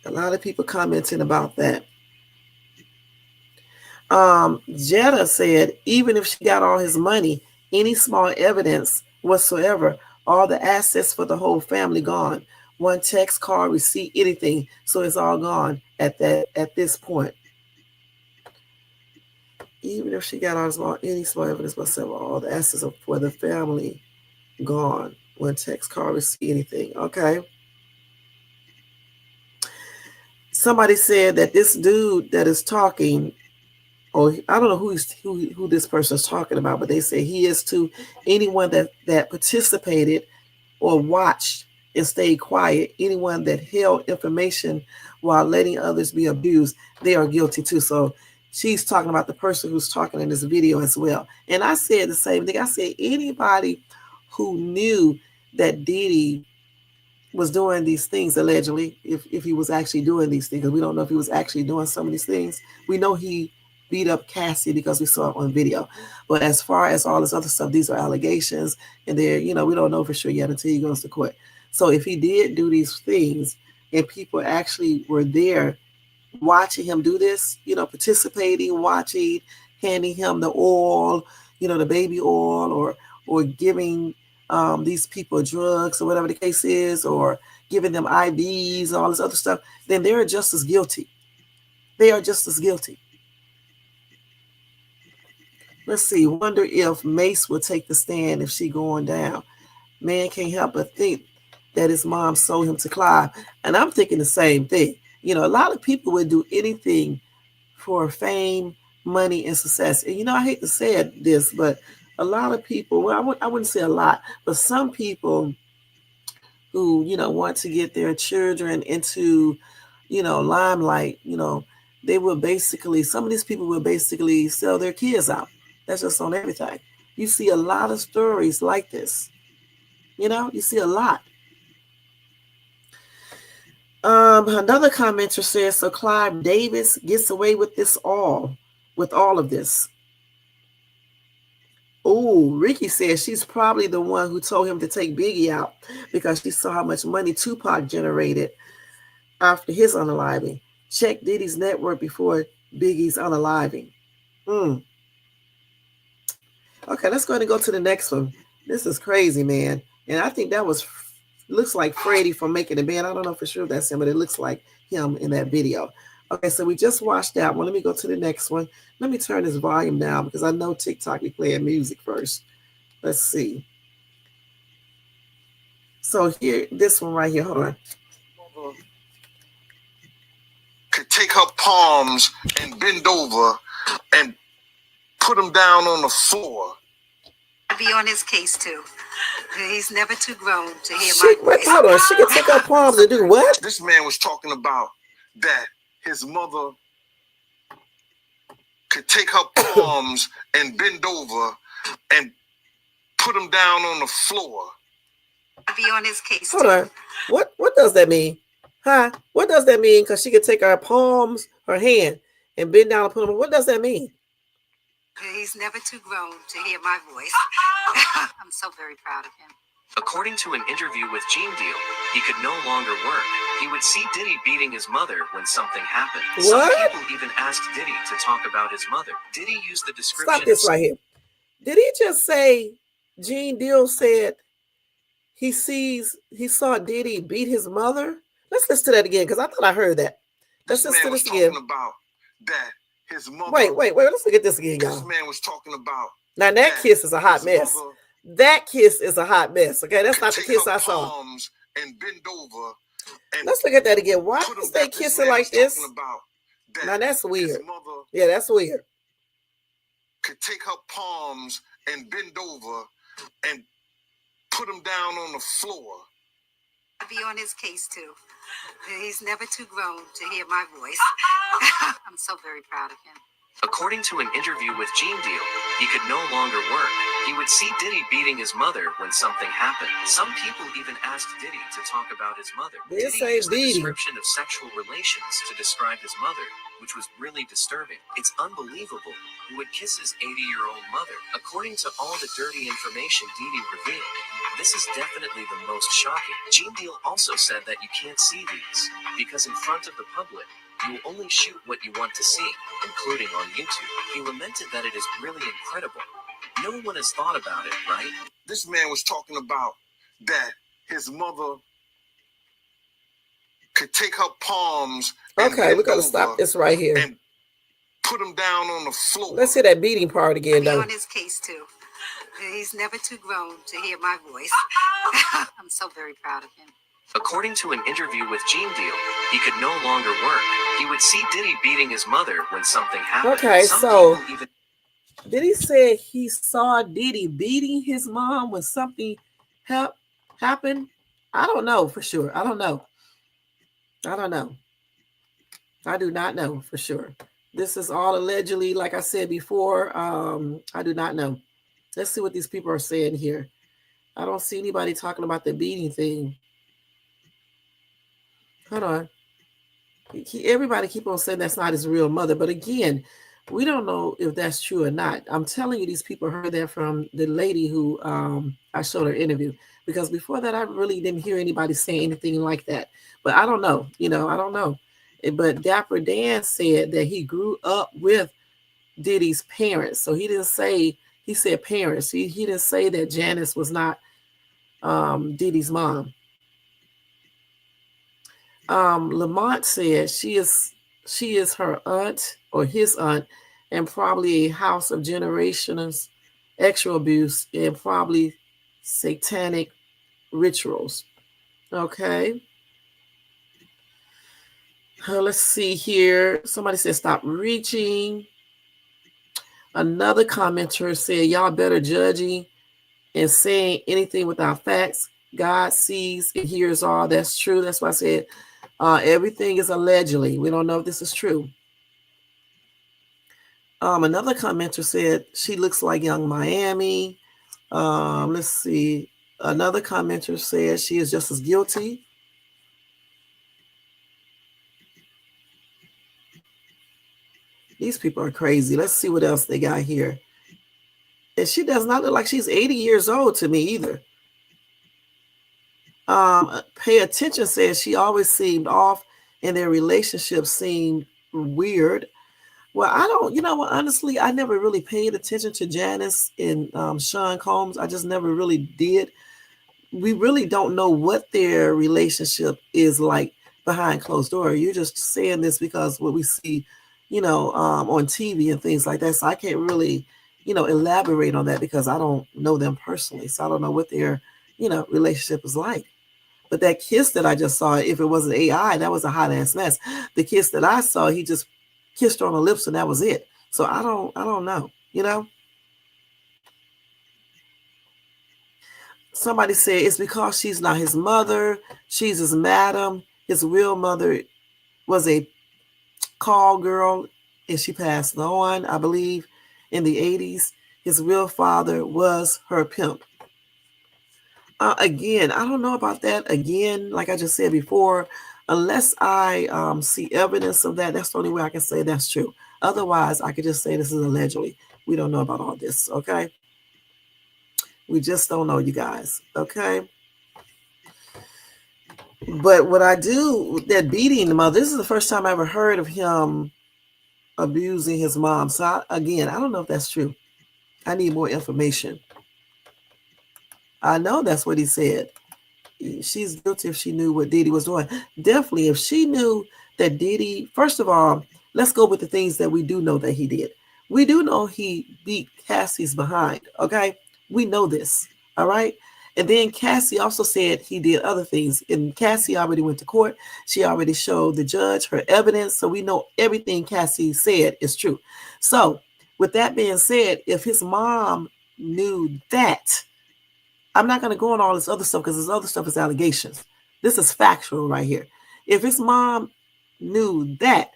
[SPEAKER 1] A lot of people commenting about that. Jetta said, even if she got all his money, any small evidence whatsoever, all the assets for the whole family gone. One text, card, receipt, anything. So it's all gone at this point. Even if she got all any small evidence whatsoever, all the assets for the family gone. One text, card, receipt, anything. Okay. Somebody said that this dude that is talking, or I don't know who this person is talking about, but they say he is to anyone that participated or watched and stayed quiet, anyone that held information while letting others be abused, they are guilty too. So she's talking about the person who's talking in this video as well. And I said the same thing. I said anybody who knew that Diddy was doing these things allegedly, if he was actually doing these things, because we don't know if he was actually doing some of these things. We know he beat up Cassie because we saw it on video. But as far as all this other stuff, these are allegations, and they're, we don't know for sure yet until he goes to court. So if he did do these things and people actually were there watching him do this, participating, watching, handing him the oil, the baby oil, or giving these people drugs or whatever the case is, or giving them IVs and all this other stuff, then they're just as guilty. They are just as guilty. Let's see. Wonder if Mace will take the stand if she going down. Man can't help but think that his mom sold him to Clive. And I'm thinking the same thing. A lot of people would do anything for fame, money, and success. And, I hate to say this, but a lot of people, well, I wouldn't say a lot, but some people who, want to get their children into, limelight, they will basically, some of these people will basically sell their kids out. That's just on everything. You see a lot of stories like this. You see a lot. Another commenter says, so Clive Davis gets away with all of this. Oh, Ricky says she's probably the one who told him to take Biggie out because she saw how much money Tupac generated after his unaliving. Check Diddy's network before Biggie's unaliving. Okay, let's go ahead and go to the next one. This is crazy, man. And I think that looks like Freddie from Making the Band. I don't know for sure if that's him, but it looks like him in that video. Okay, so we just watched that one. Let me go to the next one. Let me turn this volume down because I know TikTok be playing music first. Let's see. So here, this one right here. Hold on.
[SPEAKER 6] Could take her palms and bend over and put them down on the floor.
[SPEAKER 2] I'd be on his case too. He's never too grown to hear my voice.
[SPEAKER 1] Hold on, she can take her palms and do what?
[SPEAKER 6] This man was talking about that his mother could take her palms and bend over and put them down on the floor.
[SPEAKER 2] I'd be on his case
[SPEAKER 1] Hold on. What does that mean? Huh? What does that mean? Because she could take her palms, her hand, and bend down and put them. What does that mean?
[SPEAKER 2] He's never too grown to hear my voice. I'm so very proud of him.
[SPEAKER 7] According to an interview with Gene Deal, he could no longer work. He would see Diddy beating his mother when something happened.
[SPEAKER 1] What?
[SPEAKER 7] Some people even asked Diddy to talk about his mother. Diddy used the description.
[SPEAKER 1] Stop this right here. Did he just say Gene Deal said he saw Diddy beat his mother? Let's listen to that again because I thought I heard that. Let's listen to this again.
[SPEAKER 6] About that his mother.
[SPEAKER 1] Wait. Let's look at this again, y'all.
[SPEAKER 6] This man was talking about.
[SPEAKER 1] Now that kiss is a hot mess. That kiss is a hot mess. Okay, that's not the kiss I saw.
[SPEAKER 6] And bend over. And
[SPEAKER 1] let's look at that again. Why is they kissing like this? Now that's weird. Yeah, that's weird.
[SPEAKER 6] Could take her palms and bend over and put them down on the floor.
[SPEAKER 2] I'd be on his case too. He's never too grown to hear my voice. I'm so very proud of him.
[SPEAKER 7] According to an interview with Gene Deal, he could no longer work. He would see Diddy beating his mother when something happened. Some people even asked Diddy to talk about his mother. Diddy used the description of sexual relations to describe his mother, which was really disturbing. It's unbelievable. He would kiss his 80-year-old mother. According to all the dirty information Diddy revealed, this is definitely the most shocking. Gene Deal also said that you can't see these, because in front of the public, you will only shoot what you want to see, including on YouTube. He lamented that it is really incredible. No one has thought about it, right?
[SPEAKER 6] This man was talking about that his mother could take her palms.
[SPEAKER 1] Okay, we're gonna stop this right here.
[SPEAKER 6] And put them down on the floor.
[SPEAKER 1] Let's hear that beating part again, though.
[SPEAKER 2] On his case too. He's never too grown to hear my voice. I'm so very proud of him.
[SPEAKER 7] According to an interview with Gene Deal, he could no longer work. He would see Diddy beating his mother when something happened.
[SPEAKER 1] Okay, so Diddy said he saw Diddy beating his mom when something happened. I don't know for sure. I don't know. I do not know for sure. This is all allegedly, like I said before. I do not know. Let's see what these people are saying here. I don't see anybody talking about the beating thing. Hold on. Everybody keep on saying that's not his real mother. But again, we don't know if that's true or not. I'm telling you, these people heard that from the lady who I showed her interview. Because before that, I really didn't hear anybody say anything like that. But I don't know. I don't know. But Dapper Dan said that he grew up with Diddy's parents. So he didn't say, he said parents. He didn't say that Janice was not Diddy's mom. Lamont said she is her aunt or his aunt, and probably a house of generations, sexual abuse, and probably satanic rituals. Okay. Let's see here. Somebody said stop reaching. Another commenter said y'all better judging and saying anything without facts. God sees and hears all. That's true. That's why I said everything is allegedly. We don't know if this is true. Another commenter said she looks like Young Miami. Let's see. Another commenter said she is just as guilty. These people are crazy. Let's see what else they got here. And she does not look like she's 80 years old to me either. Pay Attention says she always seemed off and their relationship seemed weird. Well, I don't, you know what, honestly, I never really paid attention to Janice and Sean Combs. I just never really did. We really don't know what their relationship is like behind closed door. You're just saying this because what we see, on TV and things like that. So I can't really, elaborate on that because I don't know them personally. So I don't know what their, relationship is like. But that kiss that I just saw, if it wasn't AI, that was a hot ass mess. The kiss that I saw, he just kissed her on the lips and that was it. So I don't know, Somebody said it's because she's not his mother. She's his madam. His real mother was a call girl and she passed on, I believe, in the 80s. His real father was her pimp. Again, I don't know about that. Again, like I just said before, unless I see evidence of that, that's the only way I can say that's true. Otherwise, I could just say this is allegedly. We don't know about all this, okay? We just don't know, you guys, okay? But what I do, that beating the mother, this is the first time I ever heard of him abusing his mom. So, again, I don't know if that's true. I need more information. I know that's what he said. She's guilty if she knew what Diddy was doing. Definitely, if she knew that Diddy, first of all, let's go with the things that we do know that he did. We do know he beat Cassie's behind, okay? We know this, all right? And then Cassie also said he did other things. And Cassie already went to court. She already showed the judge her evidence. So we know everything Cassie said is true. So with that being said, if his mom knew that, I'm not going to go on all this other stuff because this other stuff is allegations. This is factual right here. If his mom knew that,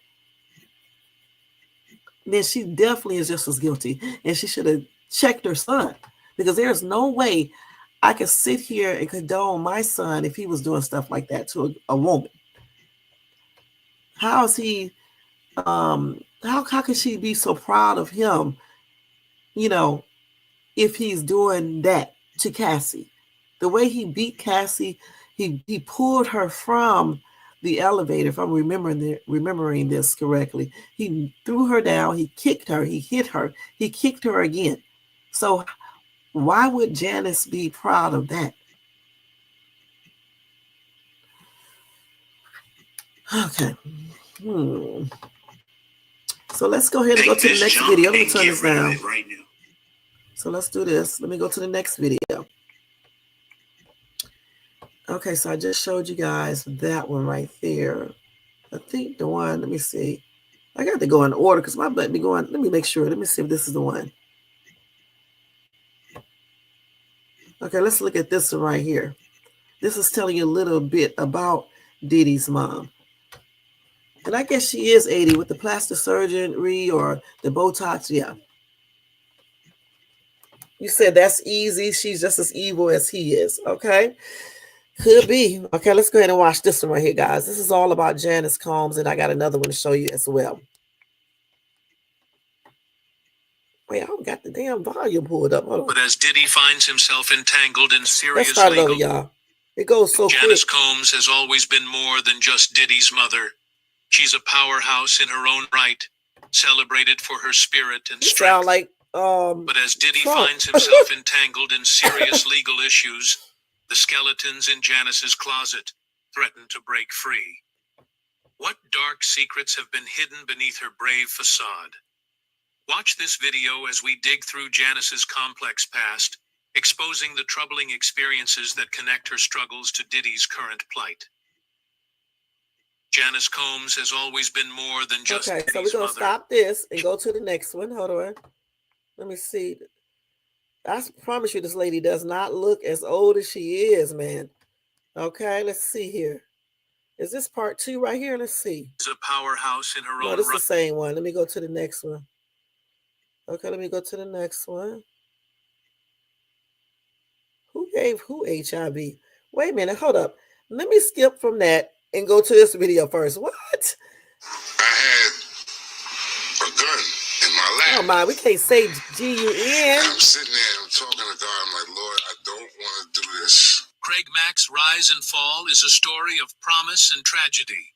[SPEAKER 1] then she definitely is just as guilty. And she should have checked her son. Because there's no way I could sit here and condone my son if he was doing stuff like that to a woman. How is he, how can she be so proud of him, if he's doing that to Cassie? The way he beat Cassie, he pulled her from the elevator, if I'm remembering this correctly. He threw her down, he kicked her, he hit her, he kicked her again. So why would Janice be proud of that? Okay. So let's go ahead and go to the next video. Let me turn this down. Right now. So let's do this. Let me go to the next video. Okay, so I just showed you guys that one right there. I think the one, let me see. I got to go in order because my button be going. Let me make sure. Let me see if this is the one. Okay, let's look at this one right here. This is telling you a little bit about Diddy's mom. And I guess she is 80 with the plastic surgery or the Botox. Yeah. You said that's easy. She's just as evil as he is. Okay. Could be. Okay, let's go ahead and watch this one right here, guys. This is all about Janice Combs, and I got another one to show you as well. Wait, I don't got the damn volume pulled up. Hold on.
[SPEAKER 8] But as Diddy finds himself entangled in serious
[SPEAKER 1] Let's start it over, y'all. It goes so
[SPEAKER 8] Janice
[SPEAKER 1] quick.
[SPEAKER 8] Combs has always been more than just Diddy's mother. She's a powerhouse in her own right, celebrated for her spirit and strength.
[SPEAKER 1] Sound like,
[SPEAKER 8] but as Diddy finds himself entangled in serious legal issues, the skeletons in Janice's closet threaten to break free. What dark secrets have been hidden beneath her brave facade? Watch this video as we dig through Janice's complex past, exposing the troubling experiences that connect her struggles to Diddy's current plight. Janice Combs has always been more than just
[SPEAKER 1] Okay,
[SPEAKER 8] Diddy's
[SPEAKER 1] so we're going to
[SPEAKER 8] mother.
[SPEAKER 1] stop this and go to the next one. Hold on. Let me see. I promise you this lady does not look as old as she is, man. Okay, let's see here. Is this part 2 right here? Let's see.
[SPEAKER 8] She's a powerhouse in her
[SPEAKER 1] No,
[SPEAKER 8] own
[SPEAKER 1] this is
[SPEAKER 8] right.
[SPEAKER 1] the same one. Let me go to the next one. Okay, let me go to the next one. Who gave who HIV? Wait a minute, hold up. Let me skip from that and go to this video first. What?
[SPEAKER 4] I had a gun in my lap.
[SPEAKER 1] Oh my, we can't say G-U-N.
[SPEAKER 4] I'm sitting there, I'm talking to God, I'm like, Lord, I don't want to do this.
[SPEAKER 8] Craig Mack's rise and fall is a story of promise and tragedy.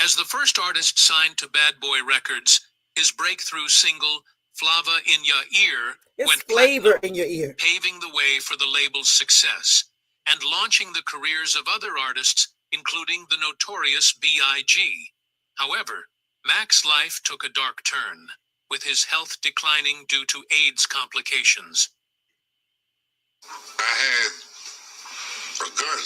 [SPEAKER 8] As the first artist signed to Bad Boy Records, his breakthrough single, Flava in Ya Ear, went
[SPEAKER 1] flavor
[SPEAKER 8] platinum,
[SPEAKER 1] in your ear,
[SPEAKER 8] paving the way for the label's success and launching the careers of other artists, including the notorious B.I.G. However, Mack's life took a dark turn, with his health declining due to AIDS complications.
[SPEAKER 4] I had a gun.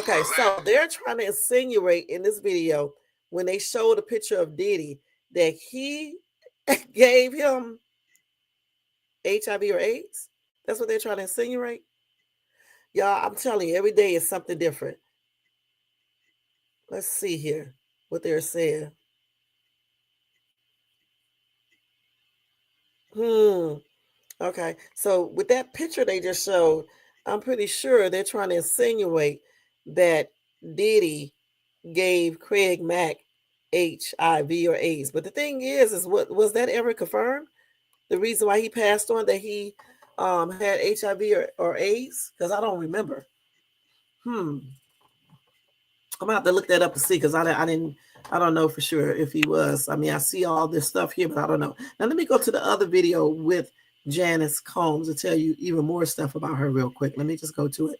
[SPEAKER 1] Okay, so they're trying to insinuate in this video, when they showed a picture of Diddy, that he gave him HIV or AIDS. That's what they're trying to insinuate. Y'all, I'm telling you, every day is something different. Let's see here what they're saying. Okay, so with that picture they just showed, I'm pretty sure they're trying to insinuate that Diddy gave Craig Mack HIV or AIDS. But the thing is what was that ever confirmed? The reason why he passed on, that he had HIV or AIDS? Because I don't remember. I'm gonna have to look that up to see, because I don't know for sure if he was. I mean, I see all this stuff here, but I don't know. Now let me go to the other video with Janice Combs to tell you even more stuff about her real quick. Let me just go to it.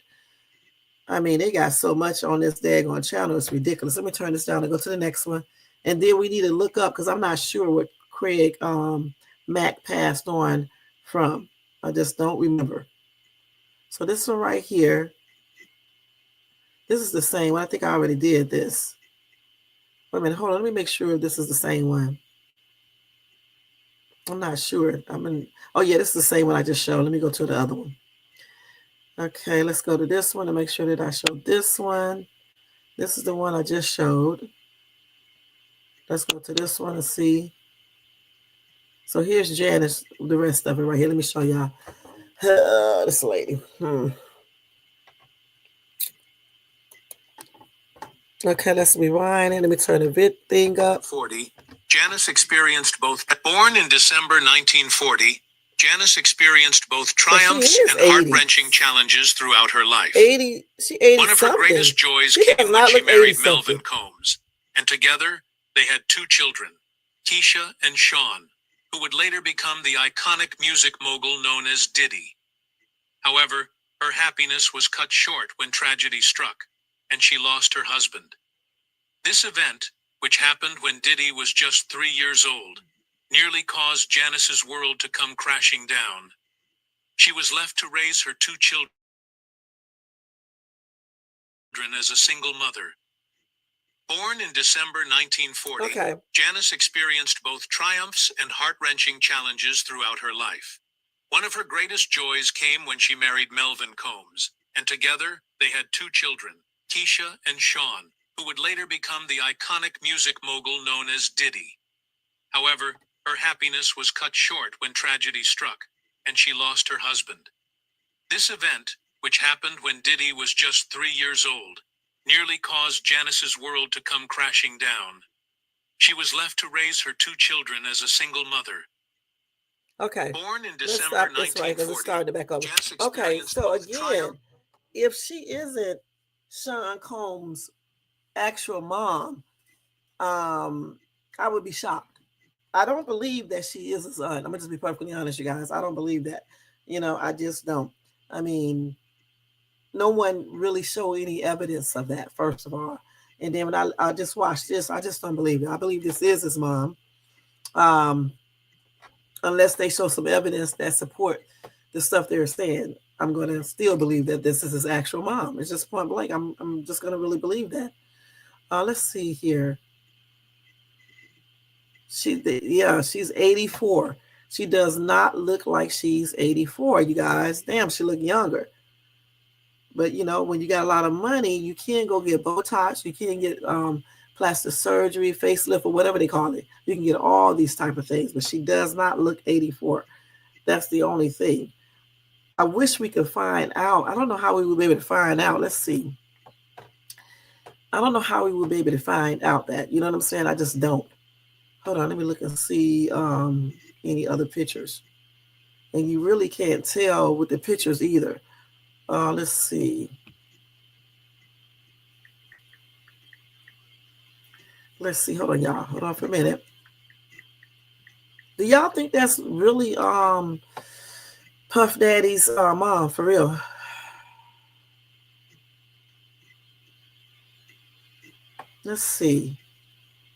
[SPEAKER 1] I mean, they got so much on this daggone channel, it's ridiculous. Let me turn this down and go to the next one. And then we need to look up, because I'm not sure what Craig Mack passed on from. I just don't remember. So this one right here, this is the same one. I think I already did this. Wait a minute, hold on. Let me make sure this is the same one. I'm not sure. Oh yeah, this is the same one I just showed. Let me go to the other one. Okay, let's go to this one and make sure that I showed this one. This is the one I just showed. Let's go to this one and see. So here's Janice, the rest of it right here. Let me show y'all this lady. Okay, let's rewind and let me turn the vid thing up.
[SPEAKER 8] 40. Janice experienced both. Born in December 1940, Janice experienced both triumphs and heart-wrenching challenges throughout her life.
[SPEAKER 1] 80. She 80
[SPEAKER 8] One of
[SPEAKER 1] something.
[SPEAKER 8] her greatest joys
[SPEAKER 1] She
[SPEAKER 8] came when she married
[SPEAKER 1] something.
[SPEAKER 8] Melvin Combs, and together they had 2 children, Keisha and Sean, who would later become the iconic music mogul known as Diddy. However, her happiness was cut short when tragedy struck, and she lost her husband. This event, which happened when Diddy was just 3 years old, nearly caused Janice's world to come crashing down. She was left to raise her 2 children as a single mother. Born in December 1940, Janice experienced both triumphs and heart-wrenching challenges throughout her life. One of her greatest joys came when she married Melvin Combs, and together they had 2 children, Keisha and Sean, who would later become the iconic music mogul known as Diddy. However, her happiness was cut short when tragedy struck, and she lost her husband. This event, which happened when Diddy was just 3 years old, nearly caused Janice's world to come crashing down. She was left to raise her 2 children as a single mother.
[SPEAKER 1] Okay.
[SPEAKER 8] Born in December 1940,
[SPEAKER 1] okay, so again, if she isn't Sean Combs' actual mom, I would be shocked. I don't believe that she is his son. I'm gonna just be perfectly honest, you guys. I don't believe that. I just don't. I mean, no one really showed any evidence of that, first of all. And then when I just watched this, I just don't believe it. I believe this is his mom. Unless they show some evidence that support the stuff they're saying, I'm going to still believe that this is his actual mom. It's just point blank. I'm just going to really believe that. Let's see here. She's 84. She does not look like she's 84, you guys. Damn, she look younger. But, when you got a lot of money, you can't go get Botox. You can't get plastic surgery, facelift, or whatever they call it. You can get all these type of things, but she does not look 84. That's the only thing. I wish we could find out. I don't know how we would be able to find out. Let's see. I don't know how we would be able to find out that. You know what I'm saying? I just don't. Hold on, let me look and see any other pictures. And you really can't tell with the pictures either. Let's see. Let's see. Hold on, y'all. Hold on for a minute. Do y'all think that's really Puff Daddy's mom for real? Let's see.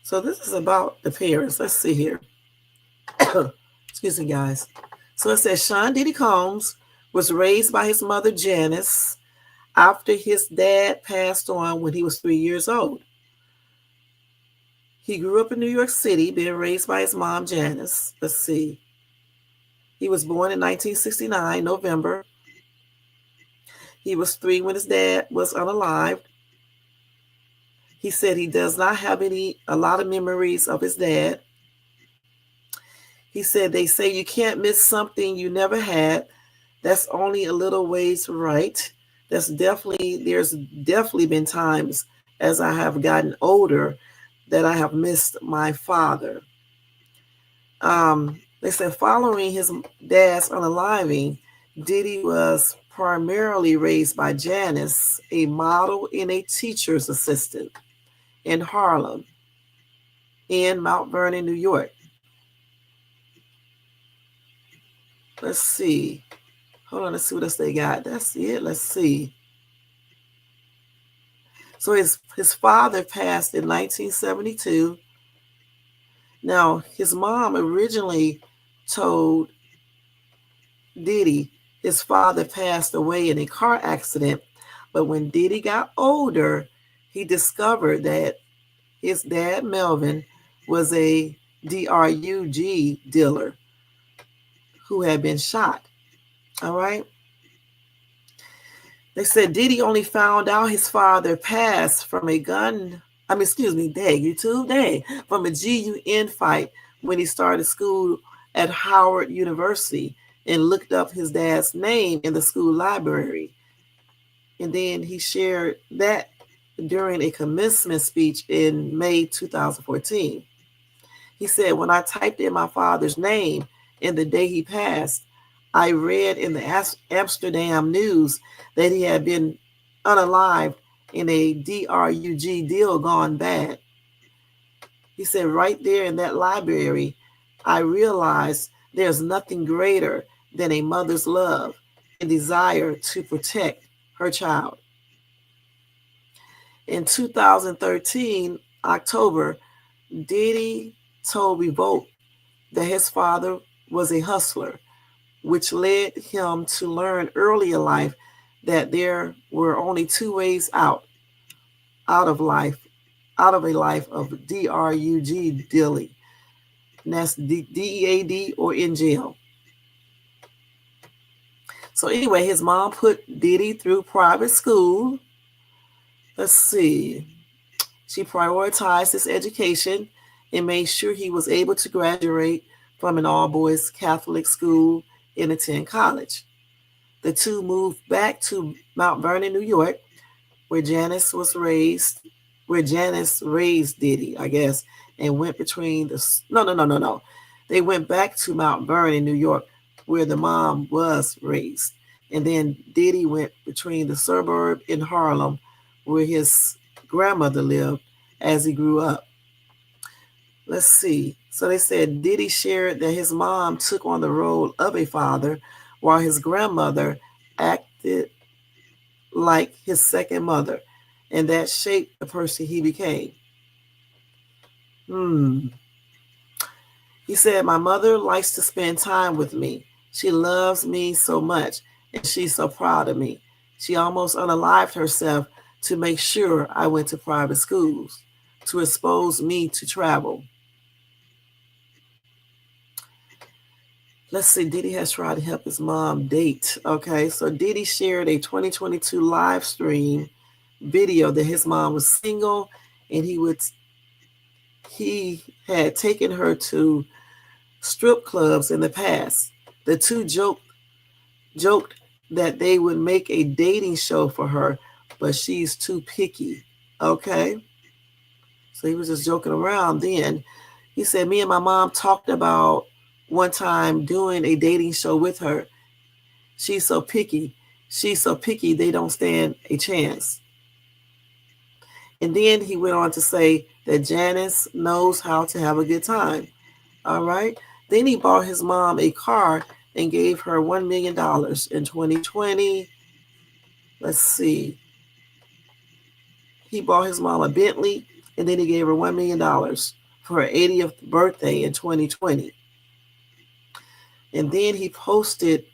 [SPEAKER 1] So this is about the parents. Let's see here. Excuse me, guys. So it says Sean Diddy Combs was raised by his mother Janice after his dad passed on when he was 3 years old. He grew up in New York City, being raised by his mom Janice. Let's see. He was born in 1969, November. He was 3 when his dad was unalived. He said he does not have a lot of memories of his dad. He said they say you can't miss something you never had. That's only a little ways right. There's definitely been times as I have gotten older that I have missed my father. They said following his dad's unaliving, Diddy was primarily raised by Janice, a model and a teacher's assistant in Harlem, in Mount Vernon, New York. Let's see. Hold on, let's see what else they got. That's it. Let's see. So his father passed in 1972. Now, his mom originally told Diddy his father passed away in a car accident, but when Diddy got older, he discovered that his dad, Melvin, was a DRUG dealer who had been shot. All right. They said Diddy only found out his father passed from a from a GUN fight when he started school at Howard University and looked up his dad's name in the school library. And then he shared that during a commencement speech in May 2014. He said, when I typed in my father's name and the day he passed, I read in the Amsterdam News that he had been unalived in a DRUG deal gone bad. He said, right there in that library, I realized there's nothing greater than a mother's love and desire to protect her child. In 2013, October, Diddy told Revolt that his father was a hustler, which led him to learn early in life that there were only two ways out of a life of DRUG dealing, and that's DEAD or in jail. So anyway, his mom put Diddy through private school. Let's see. She prioritized his education and made sure he was able to graduate from an all-boys Catholic school and attend college. The two moved back to Mount Vernon, New York, where Janice raised Diddy, I guess, and went between the... No. They went back to Mount Vernon, New York, where the mom was raised. And then Diddy went between the suburb in Harlem, where his grandmother lived as he grew up. Let's see. So they said Diddy shared that his mom took on the role of a father, while his grandmother acted like his second mother, and that shaped the person he became. He said, my mother likes to spend time with me. She loves me so much, and she's so proud of me. She almost unalived herself to make sure I went to private schools, to expose me to travel. Let's see, Diddy has tried to help his mom date. Okay, so Diddy shared a 2022 live stream video that his mom was single and he had taken her to strip clubs in the past. The two joked that they would make a dating show for her, but she's too picky. Okay, so he was just joking around then. He said, me and my mom talked about one time doing a dating show with her. She's so picky. She's so picky, they don't stand a chance. And then he went on to say that Janice knows how to have a good time. All right. Then he bought his mom a car and gave her $1 million in 2020. Let's see. He bought his mom a Bentley, and then he gave her $1 million for her 80th birthday in 2020. And then he posted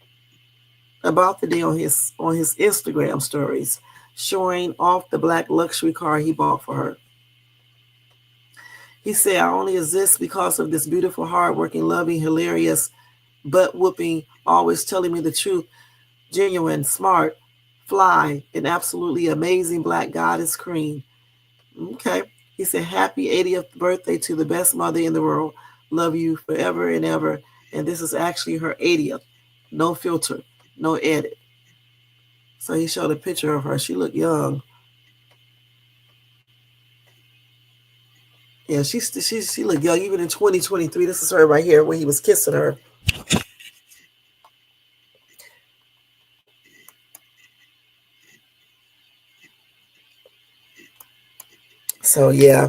[SPEAKER 1] about the day on his Instagram stories, showing off the black luxury car he bought for her. He said, I only exist because of this beautiful, hardworking, loving, hilarious, butt-whooping, always telling me the truth, genuine, smart, fly, and absolutely amazing black goddess queen. Okay. He said, happy 80th birthday to the best mother in the world. Love you forever and ever. And this is actually her 80th. No filter, no edit. So he showed a picture of her. She looked young. Yeah, she looked young even in 2023. This is her right here when he was kissing her. So yeah.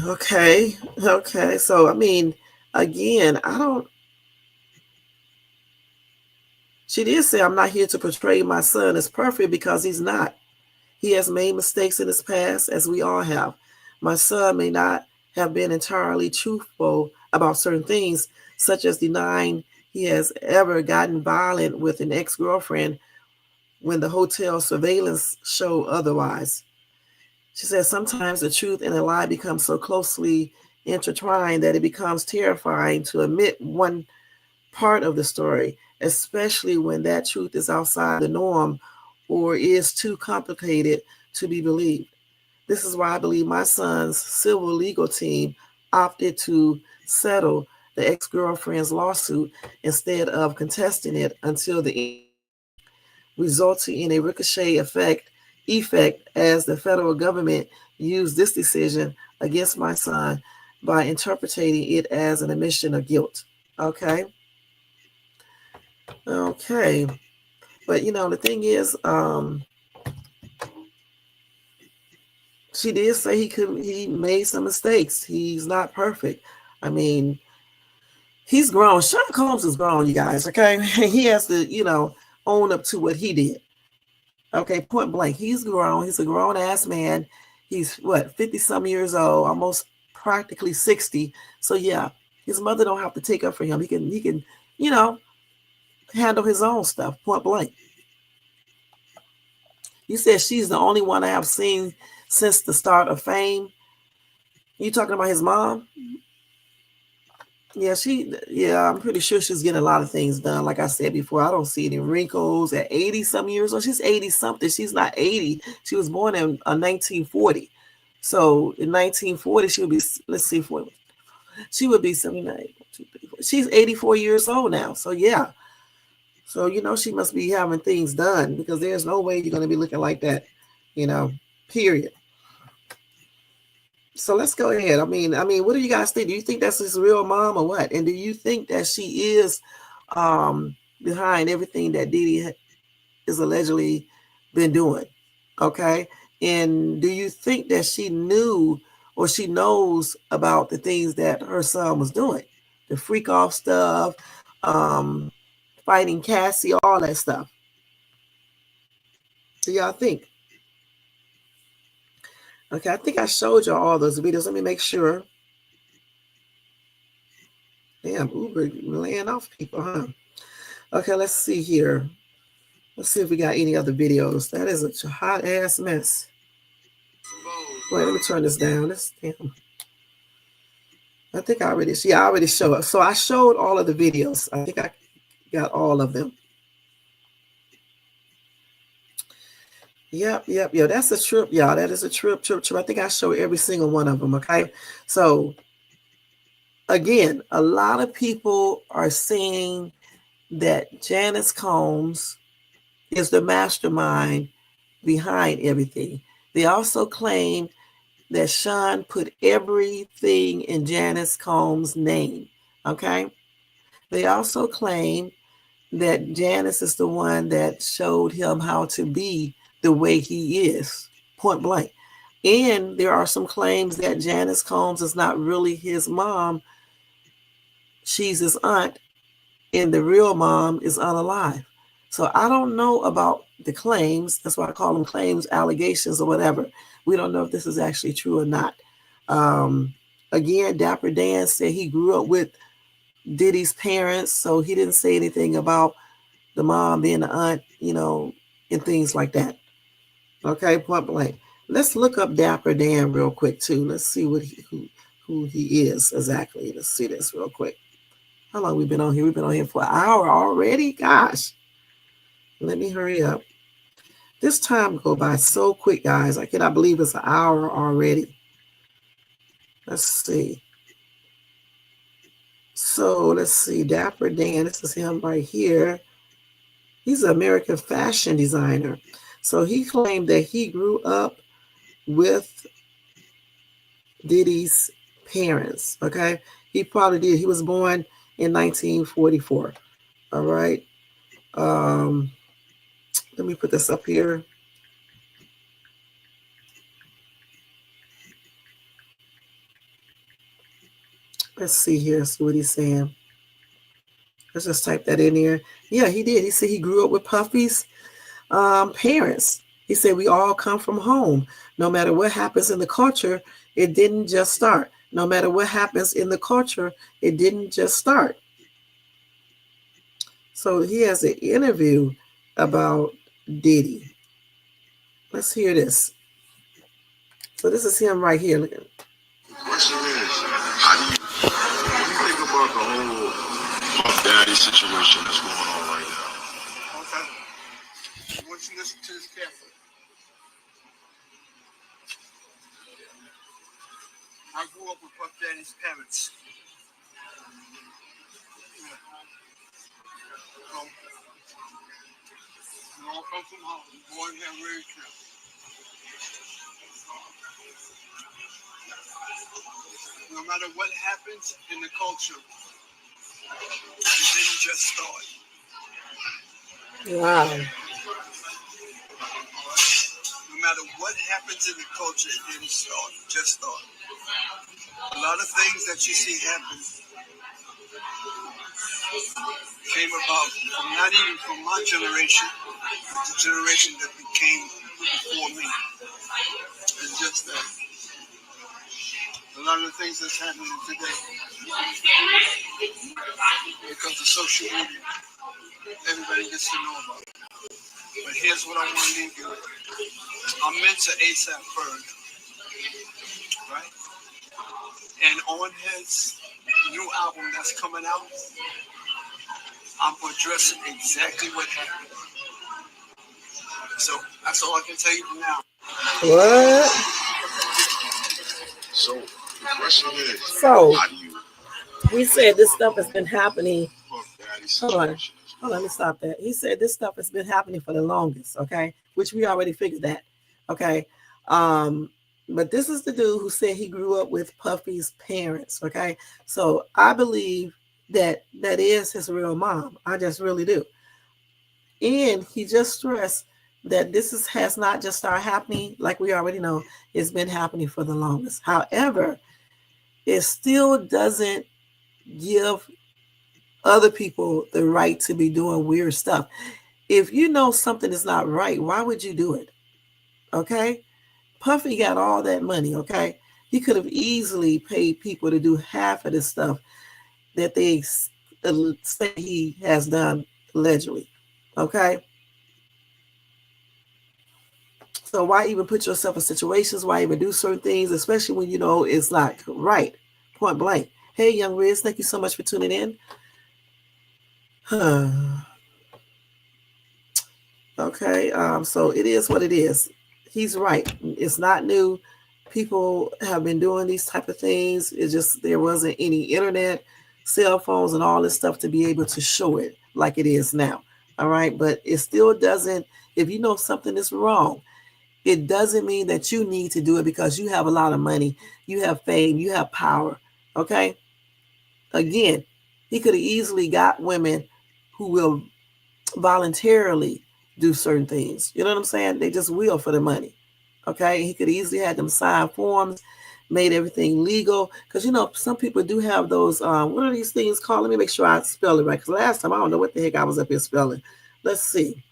[SPEAKER 1] Okay. So I mean, again, she did say, I'm not here to portray my son as perfect because he's not. He has made mistakes in his past, as we all have. My son may not have been entirely truthful about certain things, such as denying he has ever gotten violent with an ex-girlfriend when the hotel surveillance showed otherwise. She says sometimes the truth and the lie become so closely intertwined that it becomes terrifying to admit one part of the story, especially when that truth is outside the norm or is too complicated to be believed. This is why I believe my son's civil legal team opted to settle the ex-girlfriend's lawsuit instead of contesting it until the end, resulting in a ricochet effect as the federal government used this decision against my son by interpreting it as an admission of guilt. Okay. But the thing is, she did say he made some mistakes. He's not perfect. I mean, he's grown. Sean Combs is grown, you guys, okay? He has to, own up to what he did. Okay, point blank. He's grown. He's a grown-ass man. He's, 50-some years old, almost practically 60. So, yeah, his mother don't have to take up for him. He can handle his own stuff, point blank. You said she's the only one I have seen since the start of fame. You talking about his mom? Yeah, I'm pretty sure she's getting a lot of things done. Like I said before, I don't see any wrinkles at 80-some years old. She's 80-something. She's not 80. She was born in 1940. So in 1940, she would be, let's see, she would be 79. She's 84 years old now. So yeah. So, she must be having things done because there's no way you're going to be looking like that, period. So let's go ahead. I mean, what do you guys think? Do you think that's his real mom or what? And do you think that she is behind everything that Diddy is allegedly been doing? Okay. And do you think that she knew or she knows about the things that her son was doing? The freak off stuff, fighting Cassie, all that stuff. Do y'all think? Okay, I think I showed y'all all those videos. Let me make sure. Damn, Uber laying off people, huh? Okay, let's see here. Let's see if we got any other videos. That is a hot ass mess. Wait, let me turn this down. Damn. I think I already showed it. So I showed all of the videos. I think I got all of them. Yep. That's a trip, y'all. That is a trip. I think I showed every single one of them, okay? So, again, a lot of people are saying that Janice Combs is the mastermind behind everything. They also claim that Sean put everything in Janice Combs' name. Okay? They also claim that Janice is the one that showed him how to be the way he is, point blank. And there are some claims that Janice Combs is not really his mom. She's his aunt, and the real mom is unalive. So I don't know about the claims. That's why I call them claims, allegations, or whatever. We don't know if this is actually true or not. Again, Dapper Dan said he grew up with Diddy's parents, so he didn't say anything about the mom being the aunt, and things like that. Okay, point blank. Let's look up Dapper Dan real quick too. Let's see who he is exactly. Let's see this real quick. How long we been on here? We've been on here for an hour already. Gosh, let me hurry up. This time go by so quick, guys. I cannot believe it's an hour already. Let's see. So let's see. Dapper Dan. This is him right here. He's an American fashion designer. So he claimed that he grew up with Diddy's parents. Okay. He probably did. He was born in 1944. All right. Let me put this up here. Let's see here. See what he's saying. Let's just type that in there. Yeah, he did. He said he grew up with Puffy's parents. He said we all come from home. No matter what happens in the culture, it didn't just start. No matter what happens in the culture, it didn't just start. So he has an interview about Diddy. Let's hear this. So this is him right here. Look at him.
[SPEAKER 4] The question is, how do you think about the whole Puff Daddy situation that's going on right now?
[SPEAKER 9] Okay. I want you to listen to this carefully. I grew up with Puff Daddy's parents. We all come from home, born here, raised here. No matter what happens in the culture, it didn't just start.
[SPEAKER 1] Wow.
[SPEAKER 9] No matter what happens in the culture, it didn't start, just start. A lot of things that you see happen came about not even from my generation, but the generation that came before me. It's just that a lot of the things that's happening today, because of social media, everybody gets to know about it. But here's what I want to leave you with. I'm into ASAP Ferg, right? And on his new album that's coming out, I'm addressing exactly what happened. So that's all I can tell you for now.
[SPEAKER 1] What?
[SPEAKER 4] So the question is,
[SPEAKER 1] So
[SPEAKER 4] how do you?
[SPEAKER 1] he said this stuff has been happening. Hold on, let me stop that. He said this stuff has been happening for the longest, okay? Which we already figured that, okay? But this is the dude who said he grew up with Puffy's parents, okay? So I believe that is his real mom. I just really do. And he just stressed that this has not just started happening, like we already know, it's been happening for the longest. However, it still doesn't give other people the right to be doing weird stuff. If you know something is not right, why would you do it? Okay? Puffy got all that money, okay? He could have easily paid people to do half of this stuff that they say he has done allegedly, okay? So why even put yourself in situations? Why even do certain things, especially when you know it's not right? Point blank. Hey, Young Riz, thank you so much for tuning in. Okay, so it is what it is. He's right. It's not new. People have been doing these type of things. It's just there wasn't any internet, cell phones, and all this stuff to be able to show it like it is now. All right, but it still doesn't. If you know something is wrong, It doesn't mean that you need to do it because you have a lot of money, you have fame, you have power. Okay? Again, he could have easily got women who will voluntarily do certain things. You know what I'm saying? They just will for the money. Okay? He could easily have them sign forms, made everything legal. Because, you know, some people do have those, what are these things called? Let me make sure I spell it right. Because last time, I don't know what the heck I was up here spelling. Let's see.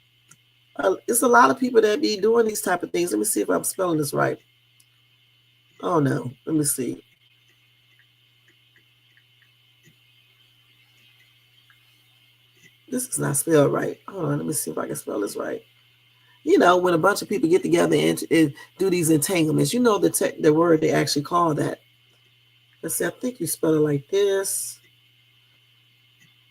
[SPEAKER 1] It's a lot of people that be doing these type of things. Let me see if I'm spelling this right. Oh, no. Let me see. This is not spelled right. Hold on. Let me see if I can spell this right. You know, when a bunch of people get together and do these entanglements, you know the word they actually call that. Let's see. I think you spell it like this.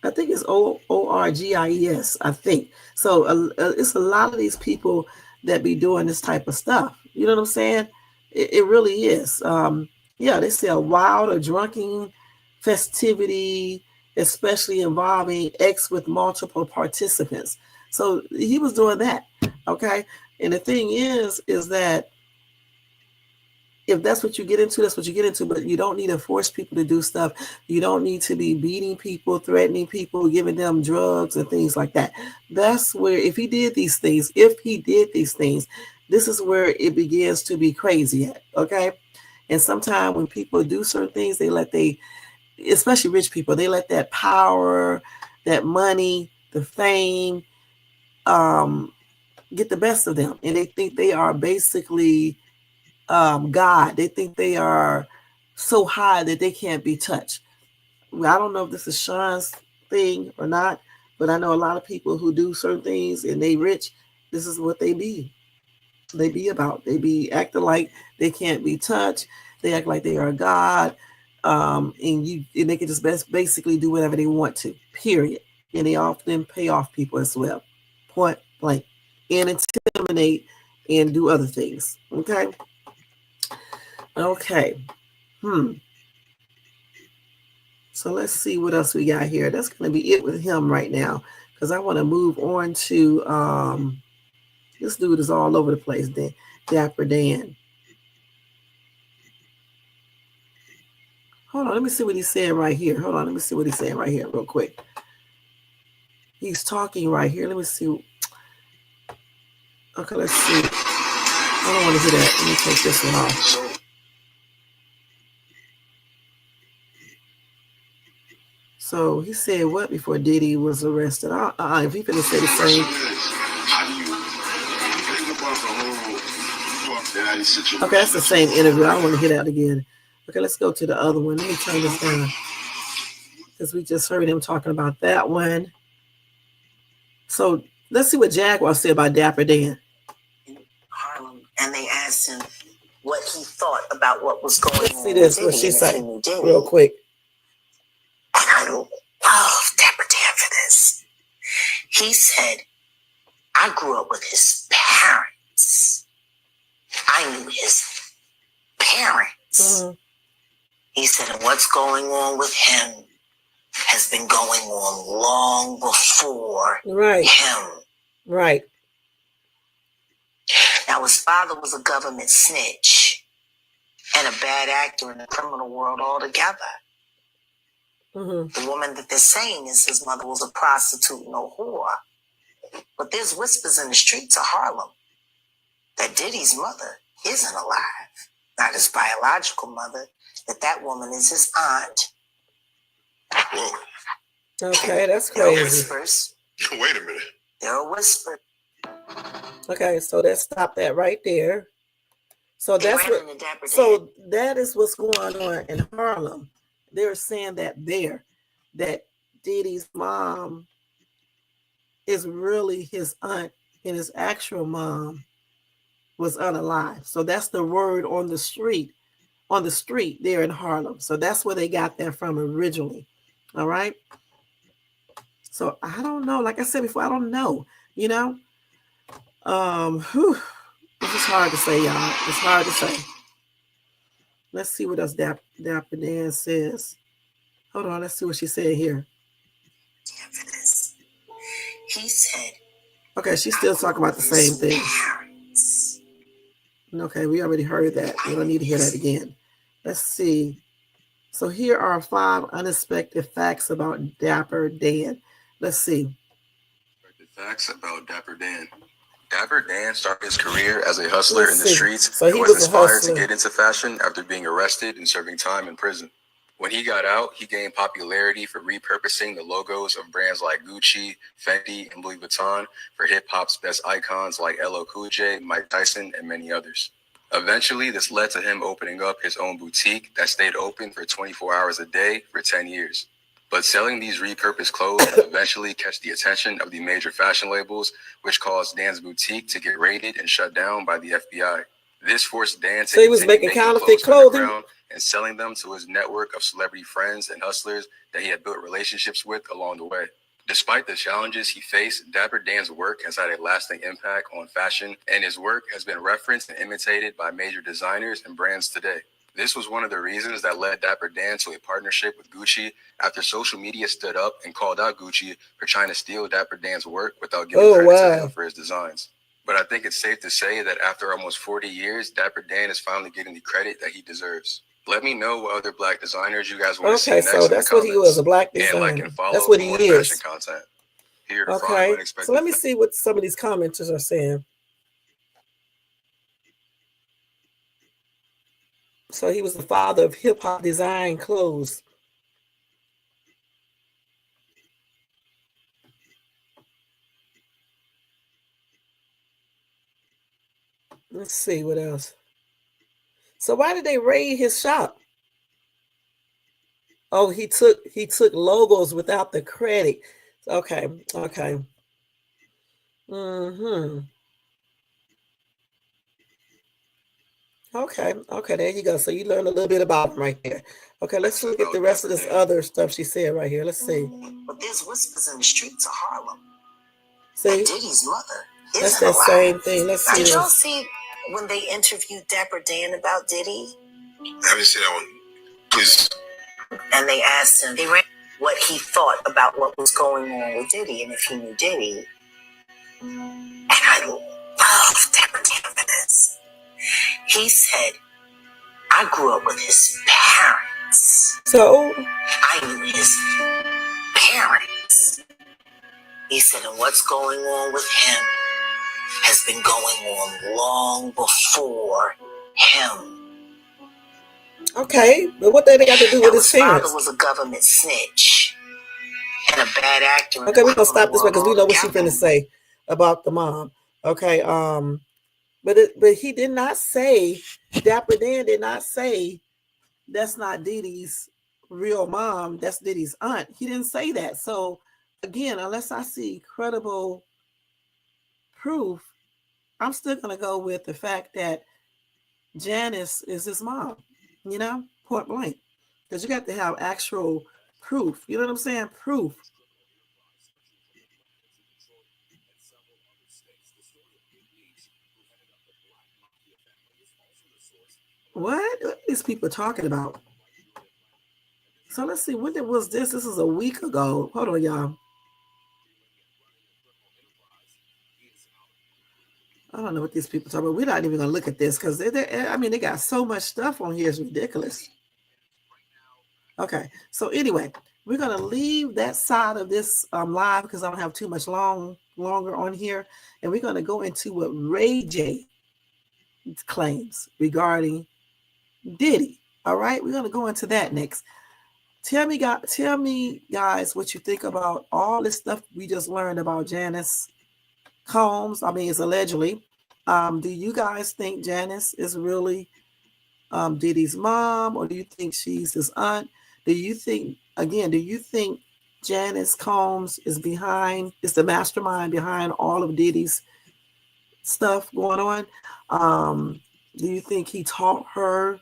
[SPEAKER 1] I think it's ORGIES, I think. So it's a lot of these people that be doing this type of stuff. You know what I'm saying? It really is. Yeah, they say a wild or drunken festivity, especially involving X with multiple participants. So he was doing that. Okay. And the thing is that if that's what you get into, that's what you get into. But you don't need to force people to do stuff. You don't need to be beating people, threatening people, giving them drugs and things like that. That's where, if he did these things, this is where it begins to be crazy at. Okay. And sometimes when people do certain things, especially rich people, they let that power, that money, the fame, get the best of them. And they think they are basically God. They think they are so high that they can't be touched. I don't know if this is Sean's thing or not, but I know a lot of people who do certain things and they rich. This is what they be. They be about. They be acting like they can't be touched. They act like they are God, and they can just basically do whatever they want to. Period. And they often pay off people as well. Point blank, and intimidate and do other things. Okay. Okay. So let's see what else we got here. That's going to be it with him right now, because I want to move on to this dude is all over the place. Dapper Dan. Hold on, let me see what he's saying right here. Real quick. He's talking right here. Let me see. Okay, let's see. I don't want to hear that. Let me take this one off. So he said what before Diddy was arrested? If he finna say the same.
[SPEAKER 4] How do you think about the whole Puff Daddy situation?
[SPEAKER 1] Okay, that's the same interview. I don't want to hear that again. Okay, let's go to the other one. Let me turn this down, because we just heard him talking about that one. So let's see what Jaguar said about Dapper Dan.
[SPEAKER 2] Harlem, and they asked him what he thought about what was going on.
[SPEAKER 1] Let's see this, what she said, real quick.
[SPEAKER 2] And I love Dapper Dan for this. He said, I grew up with his parents. I knew his parents. Mm-hmm. He said, and what's going on with him has been going on long before him.
[SPEAKER 1] Right.
[SPEAKER 2] Now, his father was a government snitch and a bad actor in the criminal world altogether. Mm-hmm. The woman that they're saying is his mother was a prostitute and a whore. But there's whispers in the streets of Harlem that Diddy's mother isn't alive. Not his biological mother, that woman is his aunt.
[SPEAKER 1] Okay, that's crazy.
[SPEAKER 2] There are whispers.
[SPEAKER 4] Wait a minute.
[SPEAKER 2] There are whispers.
[SPEAKER 1] Okay, so let's stop that right there. So that is what's going on in Harlem. They're saying that Diddy's mom is really his aunt, and his actual mom was unalive. So that's the word on the street there in Harlem. So that's where they got that from originally. All right. So I don't know. Like I said before, I don't know. You know, it's just hard to say, y'all. It's hard to say. Let's see what else Dapper Dan says. Hold on. Let's see what she said here.
[SPEAKER 2] He said.
[SPEAKER 1] Okay, she's still talking about the same thing.
[SPEAKER 2] Parents.
[SPEAKER 1] Okay, we already heard that. We don't need to hear that again. Let's see. So here are 5 unexpected facts about Dapper Dan. Let's see.
[SPEAKER 10] Facts about Dapper Dan. Dapper Dan started his career as a hustler in the streets and was inspired to get into fashion after being arrested and serving time in prison. When he got out, he gained popularity for repurposing the logos of brands like Gucci, Fendi, and Louis Vuitton for hip-hop's best icons like LL Cool J, Mike Tyson, and many others. Eventually, this led to him opening up his own boutique that stayed open for 24 hours a day for 10 years. But selling these repurposed clothes would eventually catch the attention of the major fashion labels, which caused Dan's boutique to get raided and shut down by the FBI. This forced Dan to continue making counterfeit clothing and selling them to his network of celebrity friends and hustlers that he had built relationships with along the way. Despite the challenges he faced, Dapper Dan's work has had a lasting impact on fashion, and his work has been referenced and imitated by major designers and brands today. This was one of the reasons that led Dapper Dan to a partnership with Gucci after social media stood up and called out Gucci for trying to steal Dapper Dan's work without giving credit to him for his designs. But I think it's safe to say that after almost 40 years, Dapper Dan is finally getting the credit that he deserves. Let me know what other black designers you guys want to see next in the comments. Okay, so that's what he was, a black designer. And like and follow that's what he is. Fashion content. Here to find unexpected. So let me see what some of these commenters are saying. So he was the father of hip-hop design clothes. Let's see what else. So why did they raid his shop? Oh, he took logos without the credit. Okay. Okay, there you go. So you learned a little bit about him right there. Okay, let's look at the rest of this other stuff she said right here. Let's see.
[SPEAKER 2] But there's whispers in the streets of Harlem.
[SPEAKER 1] See?
[SPEAKER 2] Diddy's mother.
[SPEAKER 1] That's that same thing. Let's see.
[SPEAKER 2] Did y'all see when they interviewed Dapper Dan about Diddy?
[SPEAKER 4] I haven't seen that one. Please.
[SPEAKER 2] And they asked him what he thought about what was going on with Diddy and if he knew Diddy. And I love Dapper Dan for this. He said, I grew up with his parents.
[SPEAKER 1] So?
[SPEAKER 2] I knew his parents. He said, and what's going on with him has been going on long before him.
[SPEAKER 1] Okay, but what they got to do with his parents?
[SPEAKER 2] His father was a government snitch and a bad actor.
[SPEAKER 1] Okay, we're going to stop this way because we know what she's going to say about the mom. Okay, but he did not say, Dapper Dan did not say, that's not Diddy's real mom, that's Diddy's aunt. He didn't say that. So, again, unless I see credible proof, I'm still going to go with the fact that Janice is his mom, point blank. Because you got to have actual proof. You know what I'm saying? Proof. What are these people talking about? So let's see. When was this? This is a week ago. Hold on, y'all. I don't know what these people talk about. We're not even going to look at this because they got so much stuff on here. It's ridiculous. Okay. So anyway, we're going to leave that side of this live because I don't have too much longer on here. And we're going to go into what rayj claims regarding Diddy. All right. We're going to go into that next. Tell me guys what you think about all this stuff we just learned about Janice Combs. I mean, it's allegedly. Do you guys think Janice is really Diddy's mom, or do you think she's his aunt? Do you think Janice Combs is the mastermind behind all of Diddy's stuff going on? Do you think he taught her?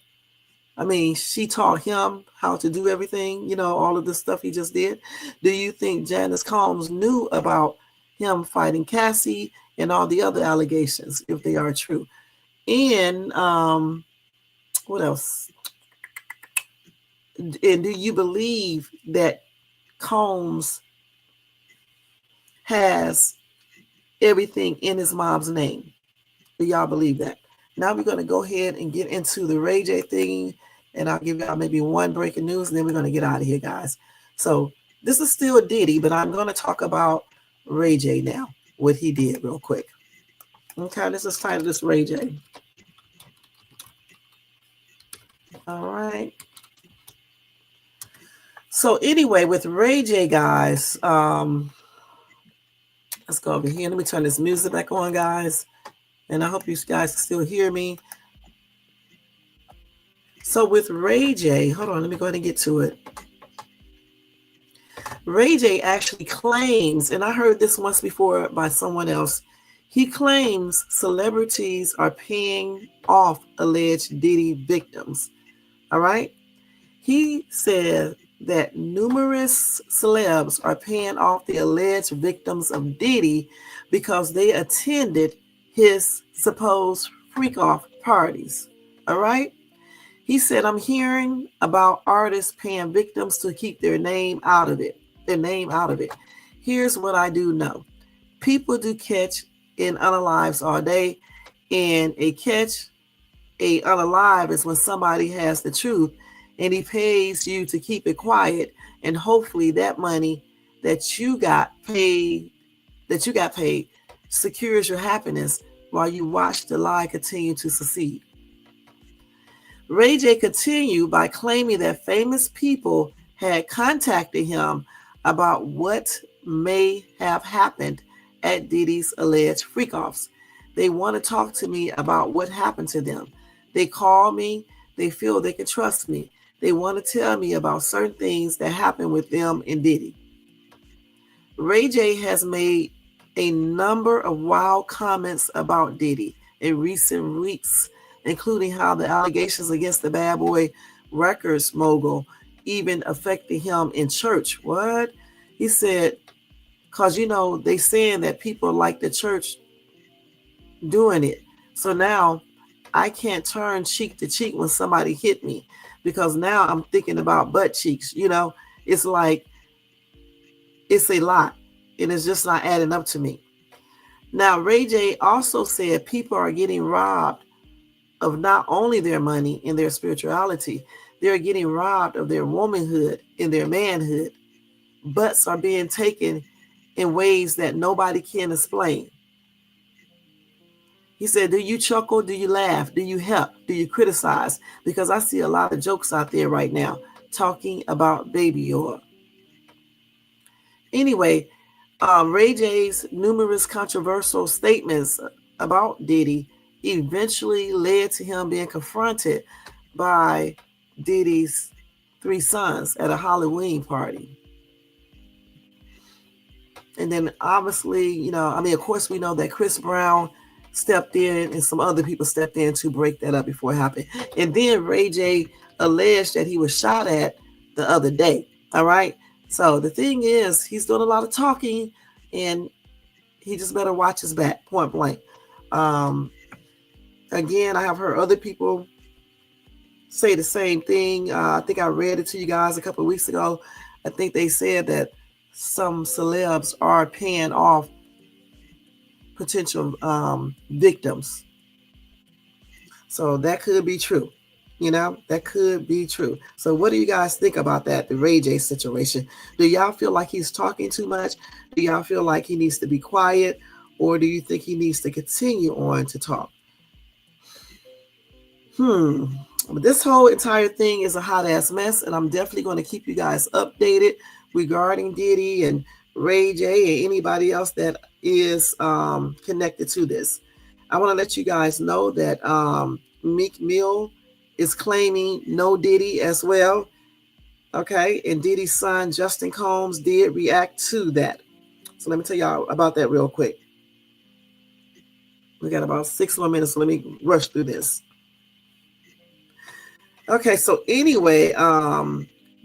[SPEAKER 1] I mean, she taught him how to do everything, all of the stuff he just did. Do you think Janice Combs knew about him fighting Cassie and all the other allegations, if they are true? And what else? And do you believe that Combs has everything in his mom's name? Do y'all believe that? Now we're going to go ahead and get into the rayj thing, and I'll give y'all maybe one breaking news, and then we're going to get out of here, guys. So this is still Diddy, but I'm going to talk about rayj now, what he did real quick. Okay, this is titled this rayj. All right. So anyway, with rayj, guys, let's go over here. Let me turn this music back on, guys. And I hope you guys can still hear me. So with rayj, hold on, let me go ahead and get to it. rayj actually claims, and I heard this once before by someone else, he claims celebrities are paying off alleged Diddy victims. All right? He said that numerous celebs are paying off the alleged victims of Diddy because they attended his supposed freak-off parties. All right? He said, I'm hearing about artists paying victims to keep their name out of it. Here's what I do know. People do catch in unalives all day, and a catch a unalive is when somebody has the truth and he pays you to keep it quiet, and hopefully that money that you got paid secures your happiness while you watch the lie continue to succeed. rayj continued by claiming that famous people had contacted him about what may have happened at Diddy's alleged freak-offs. They want to talk to me about what happened to them. They call me. They feel they can trust me. They want to tell me about certain things that happened with them and Diddy. rayj has made a number of wild comments about Diddy in recent weeks, including how the allegations against the Bad Boy Records mogul even affected him in church. What? He said, because, they saying that people like the church doing it. So now I can't turn cheek to cheek when somebody hit me, because now I'm thinking about butt cheeks. It's like, it's a lot, and it's just not adding up to me. Now, rayj also said people are getting robbed of not only their money and their spirituality, they're getting robbed of their womanhood and their manhood. Butts are being taken in ways that nobody can explain. He said, do you chuckle? Do you laugh? Do you help? Do you criticize? Because I see a lot of jokes out there right now talking about baby oil. Anyway, rayj's numerous controversial statements about Diddy eventually led to him being confronted by Diddy's 3 sons at a Halloween party. And then obviously, of course we know that Chris Brown stepped in and some other people stepped in to break that up before it happened. And then rayj alleged that he was shot at the other day. All right. So the thing is, he's doing a lot of talking, and he just better watch his back, point blank. Again, I have heard other people say the same thing. I think I read it to you guys a couple of weeks ago. I think they said that some celebs are paying off potential victims. So that could be true. That could be true. So what do you guys think about that, the rayj situation? Do y'all feel like he's talking too much? Do y'all feel like he needs to be quiet? Or do you think he needs to continue on to talk? This whole entire thing is a hot ass mess, and I'm definitely going to keep you guys updated regarding Diddy and rayj and anybody else that is connected to this. I want to let you guys know that Meek Mill is claiming no Diddy as well. Okay, and Diddy's son Justin Combs did react to that. So let me tell y'all about that real quick. We got about 6 more minutes, so let me rush through this. Okay, so anyway,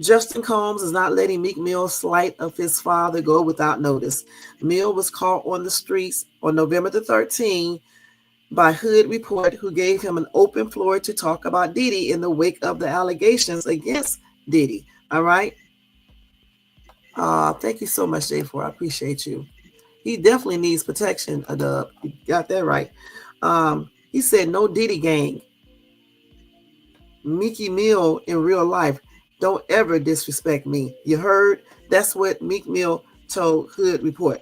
[SPEAKER 1] Justin Combs is not letting Meek Mill's slight of his father go without notice. Mill was caught on the streets on November the 13th by Hood Report, who gave him an open floor to talk about Diddy in the wake of the allegations against Diddy. All right. Thank you so much, J4. I appreciate you. He definitely needs protection, Adub. You got that right. He said, no Diddy gang. Meek Mill in real life. Don't ever disrespect me. You heard? That's what Meek Mill told Hood Report.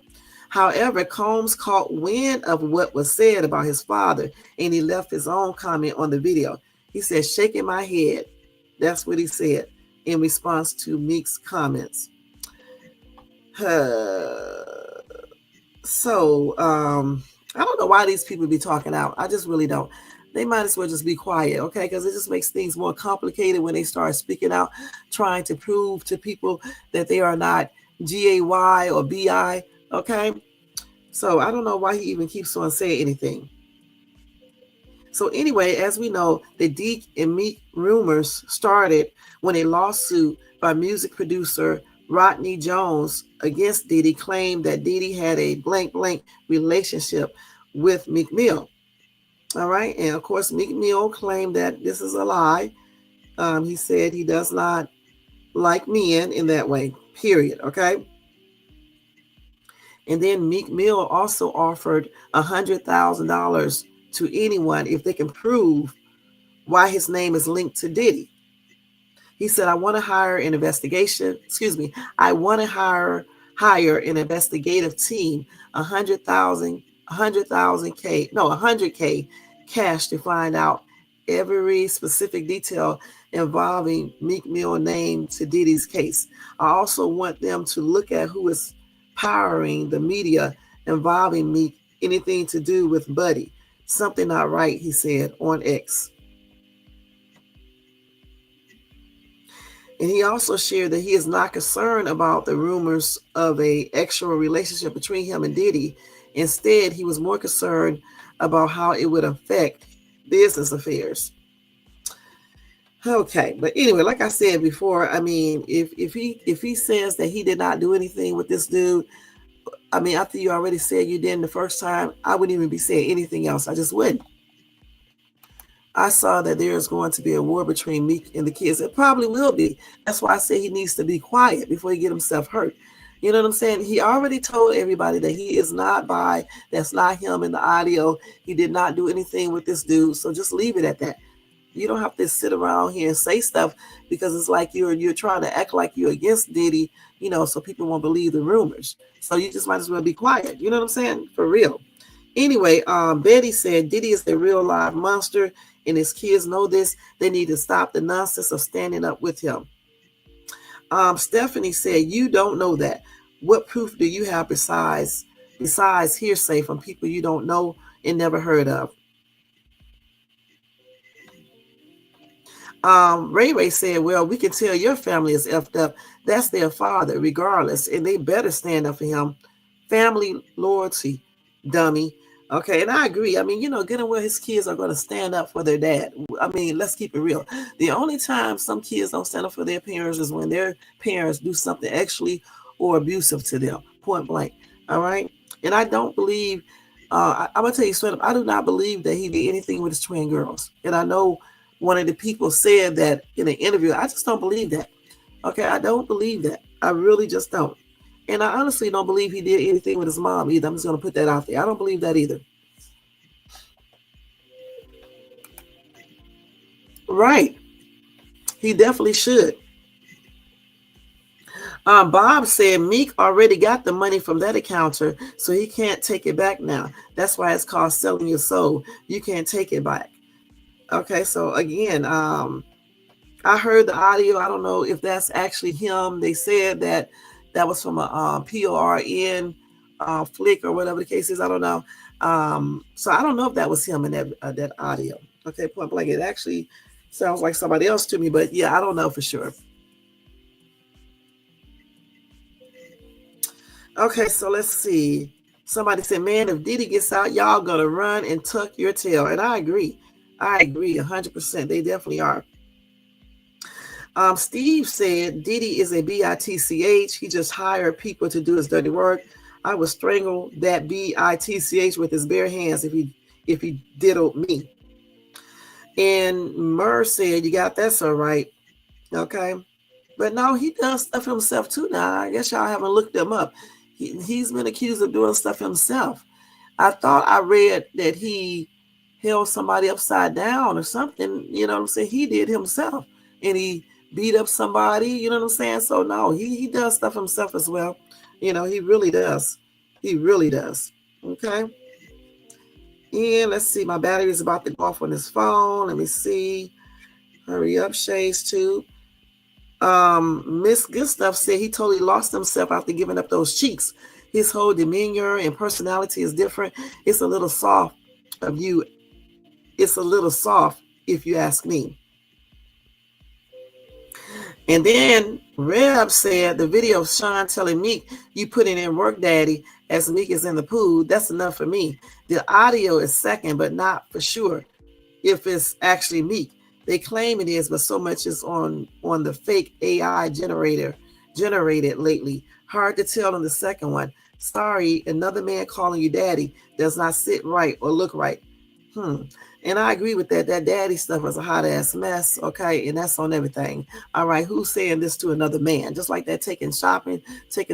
[SPEAKER 1] However, Combs caught wind of what was said about his father, and he left his own comment on the video. He said, shaking my head. That's what he said in response to Meek's comments. So, I don't know why these people be talking out. I just really don't. They might as well just be quiet, okay? Because it just makes things more complicated when they start speaking out, trying to prove to people that they are not GAY or BI, okay? So I don't know why he even keeps on saying anything. So anyway, as we know, the Deke and Meek rumors started when a lawsuit by music producer Rodney Jones against Diddy claimed that Diddy had a blank relationship with Meek Mill. All right. And of course, Meek Mill claimed that this is a lie. He said he does not like men in that way, period. Okay. And then Meek Mill also offered $100,000 to anyone if they can prove why his name is linked to Diddy. He said, I want to hire an investigation. Excuse me. I want to hire an investigative team, 100,000 100K cash to find out every specific detail involving Meek Mill name to Diddy's case. I also want them to look at who is powering the media involving Meek, anything to do with Buddy. Something not right, he said on X. And he also shared that he is not concerned about the rumors of an actual relationship between him and Diddy. Instead, he was more concerned about how it would affect business affairs. Okay, but anyway, like I said before, I mean, if he says that he did not do anything with this dude, I mean, after you already said you did the first time, I wouldn't even be saying anything else. I just wouldn't. I saw that there is going to be a war between Meek and the kids. It probably will be. That's why I say he needs to be quiet before he get himself hurt. You know what I'm saying? He already told everybody that he is not bi. That's not him in the audio. He did not do anything with this dude. So just leave it at that. You don't have to sit around here and say stuff because it's like you're trying to act like you're against Diddy, you know, so people won't believe the rumors. So you just might as well be quiet. You know what I'm saying? For real. Anyway, Betty said Diddy is a real live monster and his kids know this. They need to stop the nonsense of standing up with him. Stephanie said, you don't know that. What proof do you have besides hearsay from people you don't know and never heard of? Ray said, well, we can tell your family is effed up. That's their father, regardless, and they better stand up for him. Family loyalty, dummy. Okay, and I agree. I mean, you know, getting where his kids are going to stand up for their dad. I mean, let's keep it real. The only time some kids don't stand up for their parents is when their parents do something actually or abusive to them, point blank. All right? And I don't believe, I'm going to tell you straight up, I do not believe that he did anything with his twin girls. And I know one of the people said that in an interview. I just don't believe that. Okay, I don't believe that. I really just don't. And I honestly don't believe he did anything with his mom either. I'm just going to put that out there. I don't believe that either. Right. He definitely should. Bob said Meek already got the money from that accountant, so he can't take it back now. That's why it's called selling your soul. You can't take it back. Okay, so again, I heard the audio. I don't know if that's actually him. They said that was from a PORN flick or whatever the case is. I don't know. So I don't know if that was him in that audio. Okay, point blank. It actually sounds like somebody else to me, but yeah, I don't know for sure. Okay, so let's see. Somebody said, man, if Diddy gets out, y'all gonna run and tuck your tail. And I agree. I agree 100%. They definitely are. Steve said Diddy is a bitch. He just hired people to do his dirty work. I would strangle that bitch with his bare hands if he diddled me. And Murr said, you got that so right. Okay. But no, he does stuff himself too now. I guess y'all haven't looked him up. He's been accused of doing stuff himself. I thought I read that he held somebody upside down or something, you know what I'm saying? He did himself, and he beat up somebody, you know what I'm saying? So no, he does stuff himself as well. You know, he really does. He really does. Okay. And let's see, my battery is about to go off on this phone. Let me see. Hurry up, Shades too. Miss Good Stuff said he totally lost himself after giving up those cheeks. His whole demeanor and personality is different. It's a little soft of you. It's a little soft, if you ask me. And then Reb said the video of Sean telling Meek, you put it in work, daddy, as Meek is in the pool. That's enough for me. The audio is second, but not for sure if it's actually Meek. They claim it is, but so much is on the fake AI generated lately. Hard to tell on the second one. Sorry, another man calling you daddy does not sit right or look right. And I agree with that. That daddy stuff is a hot ass mess. Okay. And that's on everything. All right. Who's saying this to another man? Just like that, taking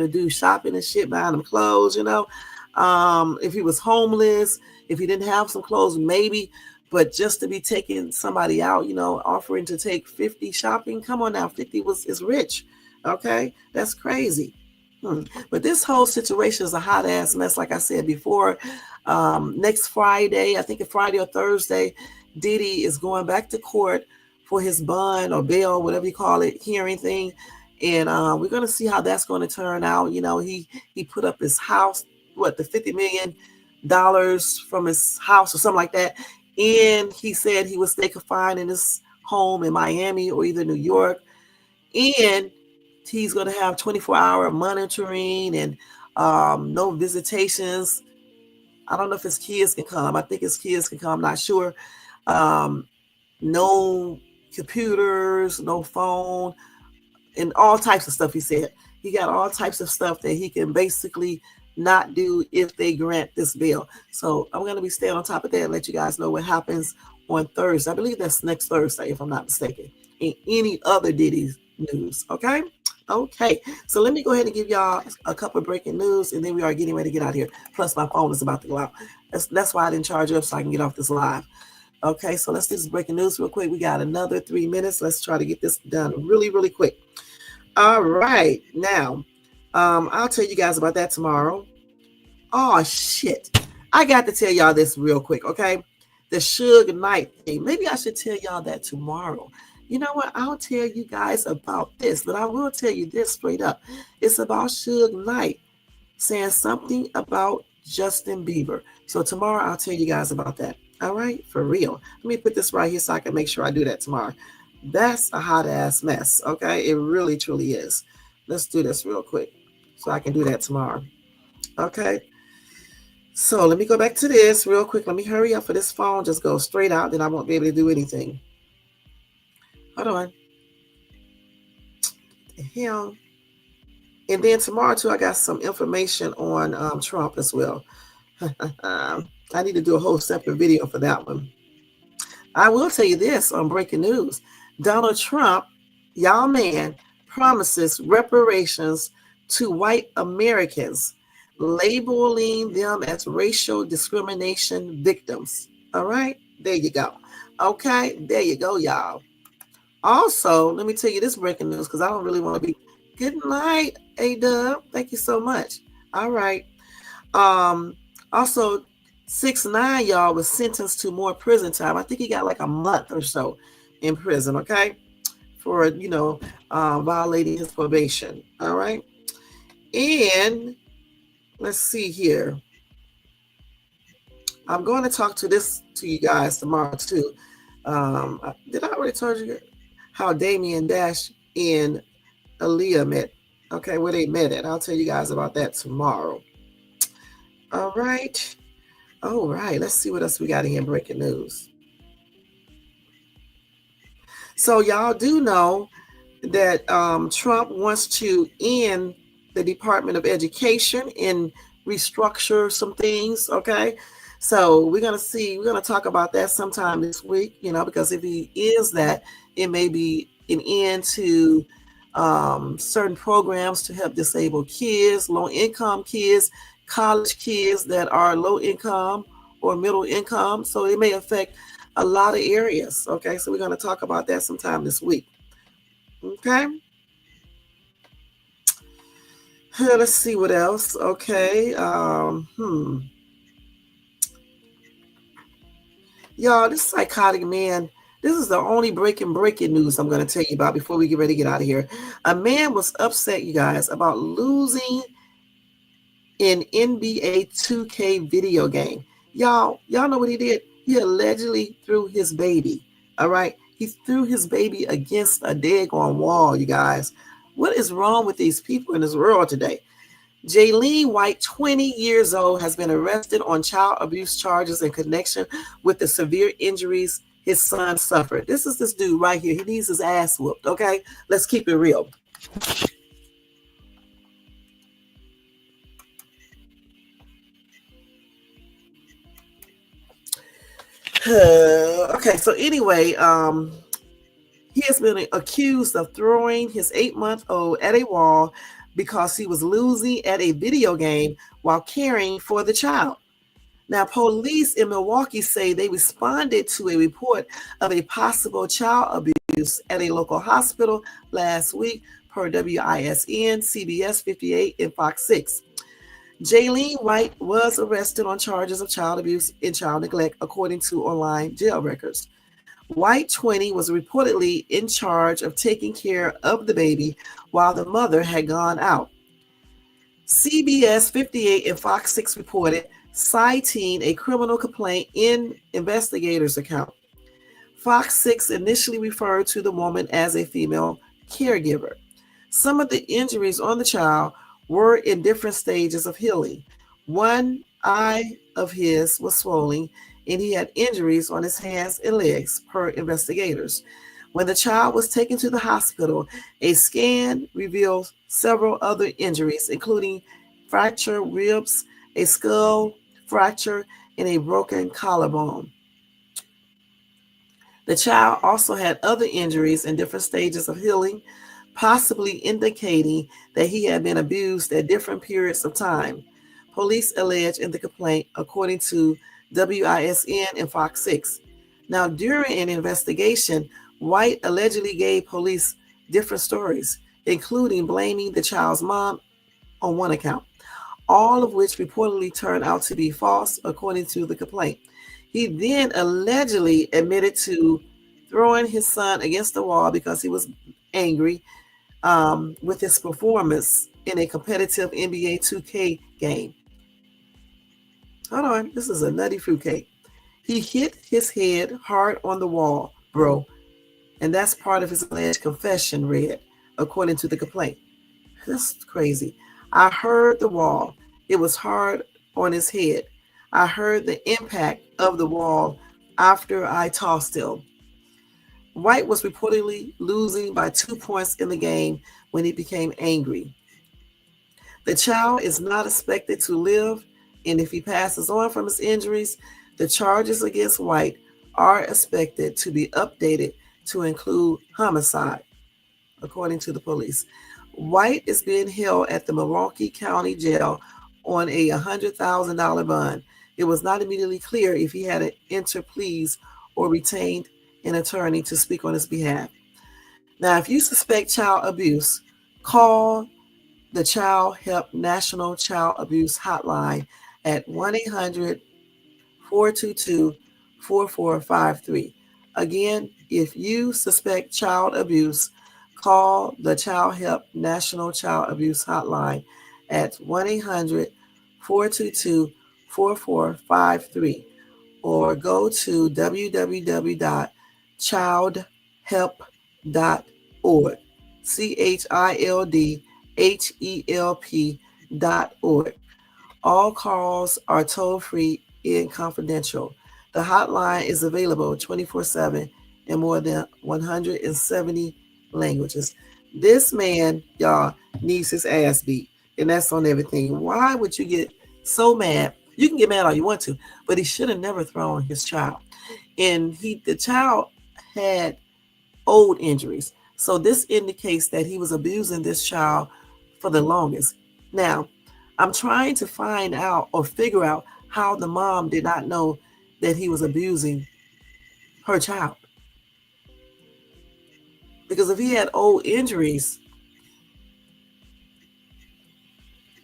[SPEAKER 1] a dude shopping and shit, buying him clothes, you know. If he was homeless, if he didn't have some clothes, maybe, but just to be taking somebody out, you know, offering to take 50 shopping. Come on now. 50 is rich. Okay. That's crazy. But this whole situation is a hot ass mess. Like I said before, next Friday, I think it's Friday or Thursday, Diddy is going back to court for his bond or bail, whatever you call it, hearing thing. And we're going to see how that's going to turn out. You know, he put up his house, the $50 million from his house or something like that. And he said he would stay confined in his home in Miami or either New York. And he's going to have 24-hour monitoring and no visitations. I don't know if his kids can come. I think his kids can come. I'm not sure. No computers, no phone, and all types of stuff. He said he got all types of stuff that he can basically not do if they grant this bill. So I'm going to be staying on top of that and let you guys know what happens on Thursday. I believe that's next Thursday, if I'm not mistaken, in any other Diddy news. Okay. So let me go ahead and give y'all a couple of breaking news, and then we are getting ready to get out of here. Plus, my phone is about to go out. That's why I didn't charge up so I can get off this live. Okay, so let's do this breaking news real quick. We got another 3 minutes. Let's try to get this done really, really quick. All right, now I'll tell you guys about that tomorrow. Oh shit! I got to tell y'all this real quick. Okay, the Suge Knight thing. Maybe I should tell y'all that tomorrow. You know what? I'll tell you guys about this, but I will tell you this straight up. It's about Suge Knight saying something about Justin Bieber. So tomorrow I'll tell you guys about that. All right? For real. Let me put this right here so I can make sure I do that tomorrow. That's a hot ass mess. Okay? It really, truly is. Let's do this real quick so I can do that tomorrow. Okay? So let me go back to this real quick. Let me hurry up for this phone. Just go straight out. Then I won't be able to do anything. Hold on. The hell. And then tomorrow too, I got some information on Trump as well. I need to do a whole separate video for that one. I will tell you this on breaking news. Donald Trump, y'all man, promises reparations to white Americans, labeling them as racial discrimination victims. All right, there you go. Okay, there you go, y'all. Also, let me tell you this breaking news because I don't really want to be. Good night, A-Dub. Thank you so much. All right. Also, 6ix9ine, y'all, was sentenced to more prison time. I think he got like a month or so in prison, okay? For, violating his probation. All right. And let's see here. I'm going to talk to you guys tomorrow too. Did I already tell you how Damian Dash and Aaliyah met? Okay, where they met at. I'll tell you guys about that tomorrow. All right. Let's see what else we got in breaking news. So y'all do know that Trump wants to end the Department of Education and restructure some things. Okay. So we're going to talk about that sometime this week, because if he is that, it may be an end to certain programs to help disabled kids, low income kids, college kids that are low income or middle income. So it may affect a lot of areas. Okay, so we're going to talk about that sometime this week. Okay. Let's see what else. Okay. Y'all, this psychotic man, this is the only breaking news I'm going to tell you about before we get ready to get out of here. A man was upset, you guys, about losing in NBA 2K video game. Y'all know what he did? He allegedly threw his baby. All right. He threw his baby against a daggone wall, you guys. What is wrong with these people in this world today? Jaylene White, 20 years old, has been arrested on child abuse charges in connection with the severe injuries his son suffered. This is this dude right here. He needs his ass whooped, okay? Let's keep it real. Okay, so anyway, he has been accused of throwing his 8-month-old at a wall because he was losing at a video game while caring for the child. Now, police in Milwaukee say they responded to a report of a possible child abuse at a local hospital last week per WISN, CBS 58, and Fox 6. Jaylene White was arrested on charges of child abuse and child neglect, according to online jail records. White, 20, was reportedly in charge of taking care of the baby while the mother had gone out. CBS 58 and Fox 6 reported, citing a criminal complaint in investigators' account. Fox 6 initially referred to the woman as a female caregiver. Some of the injuries on the child were in different stages of healing. One eye of his was swollen, and he had injuries on his hands and legs, per investigators. When the child was taken to the hospital, a scan revealed several other injuries, including fractured ribs, a skull fracture, and a broken collarbone. The child also had other injuries in different stages of healing, possibly indicating that he had been abused at different periods of time, police allege in the complaint, according to WISN and Fox 6. Now, during an investigation, White allegedly gave police different stories, including blaming the child's mom on one account, all of which reportedly turned out to be false, according to the complaint. He then allegedly admitted to throwing his son against the wall because he was angry with his performance in a competitive NBA 2K game. Hold on, this is a nutty fruitcake. He hit his head hard on the wall, bro. And that's part of his alleged confession, read, according to the complaint. That's crazy. I heard the wall. It was hard on his head. I heard the impact of the wall after I tossed him. White was reportedly losing by 2 points in the game when he became angry. The child is not expected to live, and if he passes on from his injuries, the charges against White are expected to be updated to include homicide, according to the police. White is being held at the Milwaukee County Jail on a $100,000 bond. It was not immediately clear if he had to enter pleas or retained an attorney to speak on his behalf. Now, if you suspect child abuse, call the Child Help National Child Abuse Hotline at 1-800-422-4453. Again, if you suspect child abuse, call the Child Help National Child Abuse Hotline at 1-800-422-4453 or go to www.childhelp.org, childhelp.org. All calls are toll-free and confidential. The hotline is available 24/7 in more than 170 languages. This man, y'all, needs his ass beat, and that's on everything. Why would you get so mad? You can get mad all you want to, but he should have never thrown his child. And the child had old injuries. So this indicates that he was abusing this child for the longest. Now, I'm trying to find out or figure out how the mom did not know that he was abusing her child. Because if he had old injuries,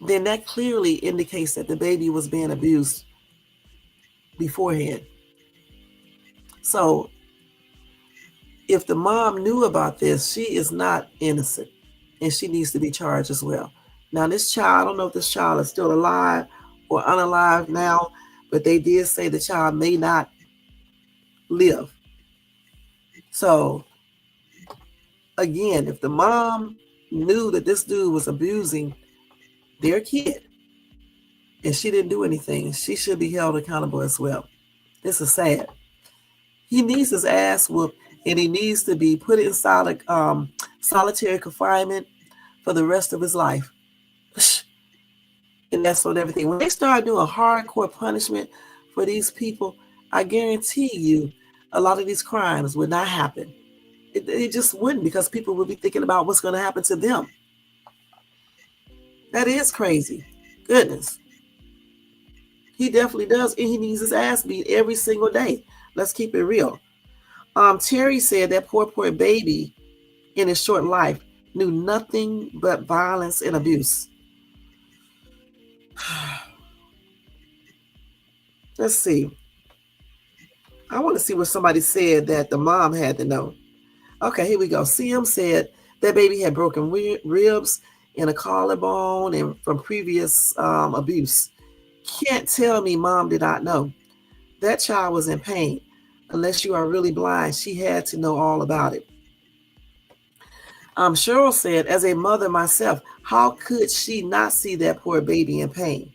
[SPEAKER 1] then that clearly indicates that the baby was being abused beforehand. So if the mom knew about this, she is not innocent and she needs to be charged as well. Now, this child, I don't know if this child is still alive or unalive now, but they did say the child may not live. So, again, if the mom knew that this dude was abusing their kid and she didn't do anything, she should be held accountable as well. This is sad. He needs his ass whooped and he needs to be put in solitary confinement for the rest of his life. And that's on everything. When they start doing hardcore punishment for these people, I guarantee you a lot of these crimes would not happen. It just wouldn't, because people would be thinking about what's going to happen to them. That is crazy. Goodness. He definitely does, and he needs his ass beat every single day. Let's keep it real. Terry said that poor baby in his short life knew nothing but violence and abuse. Let's see. I want to see what somebody said that the mom had to know. Okay, here we go. CM said that baby had broken ribs and a collarbone and from previous abuse. Can't tell me mom did not know. That child was in pain. Unless you are really blind, she had to know all about it. Cheryl said, as a mother myself, how could she not see that poor baby in pain?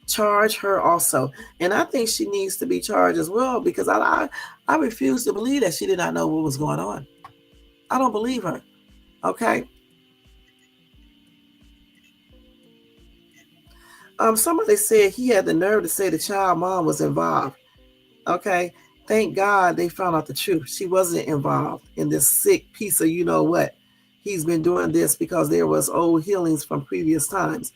[SPEAKER 1] Charge her also. And I think she needs to be charged as well, because I refuse to believe that she did not know what was going on. I don't believe her. Okay. Somebody said he had the nerve to say the child mom was involved. Okay. Thank God they found out the truth. She wasn't involved in this sick piece of you know what. He's been doing this because there was old healings from previous times.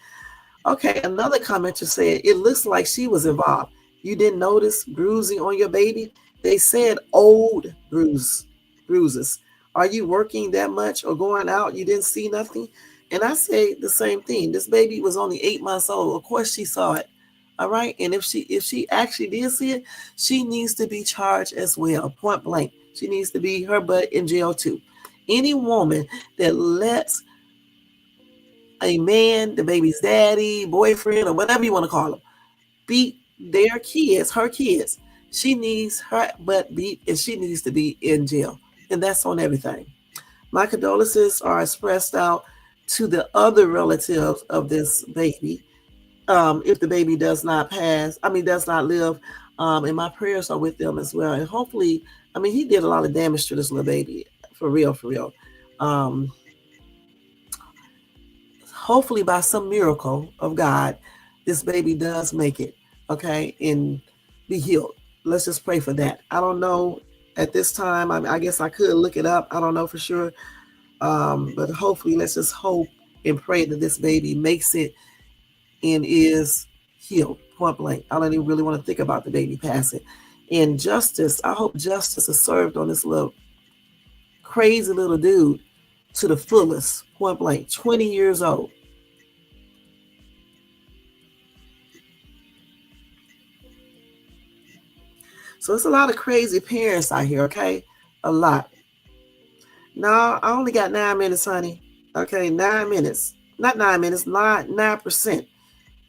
[SPEAKER 1] Okay, another commenter said, it looks like she was involved. You didn't notice bruising on your baby? They said old bruises. Are you working that much or going out? You didn't see nothing? And I say the same thing. This baby was only 8 months old. Of course she saw it. All right. And if she actually did see it, she needs to be charged as well. Point blank. She needs to be her butt in jail too. Any woman that lets a man, the baby's daddy, boyfriend, or whatever you want to call them, beat their kids, her kids, she needs her butt beat and she needs to be in jail. And that's on everything. My condolences are expressed out to the other relatives of this baby. If the baby does not live, and my prayers are with them as well. And hopefully, he did a lot of damage to this little baby, for real. Hopefully, by some miracle of God, this baby does make it, okay, and be healed. Let's just pray for that. I don't know at this time. I guess I could look it up. I don't know for sure. But hopefully, let's just hope and pray that this baby makes it and is healed, point blank. I don't even really want to think about the baby passing. And justice, I hope justice is served on this little crazy little dude to the fullest, point blank, 20 years old. So it's a lot of crazy parents out here, okay? A lot. Now, I only got 9 minutes, honey. Okay, 9 minutes. Not 9 minutes, 9%.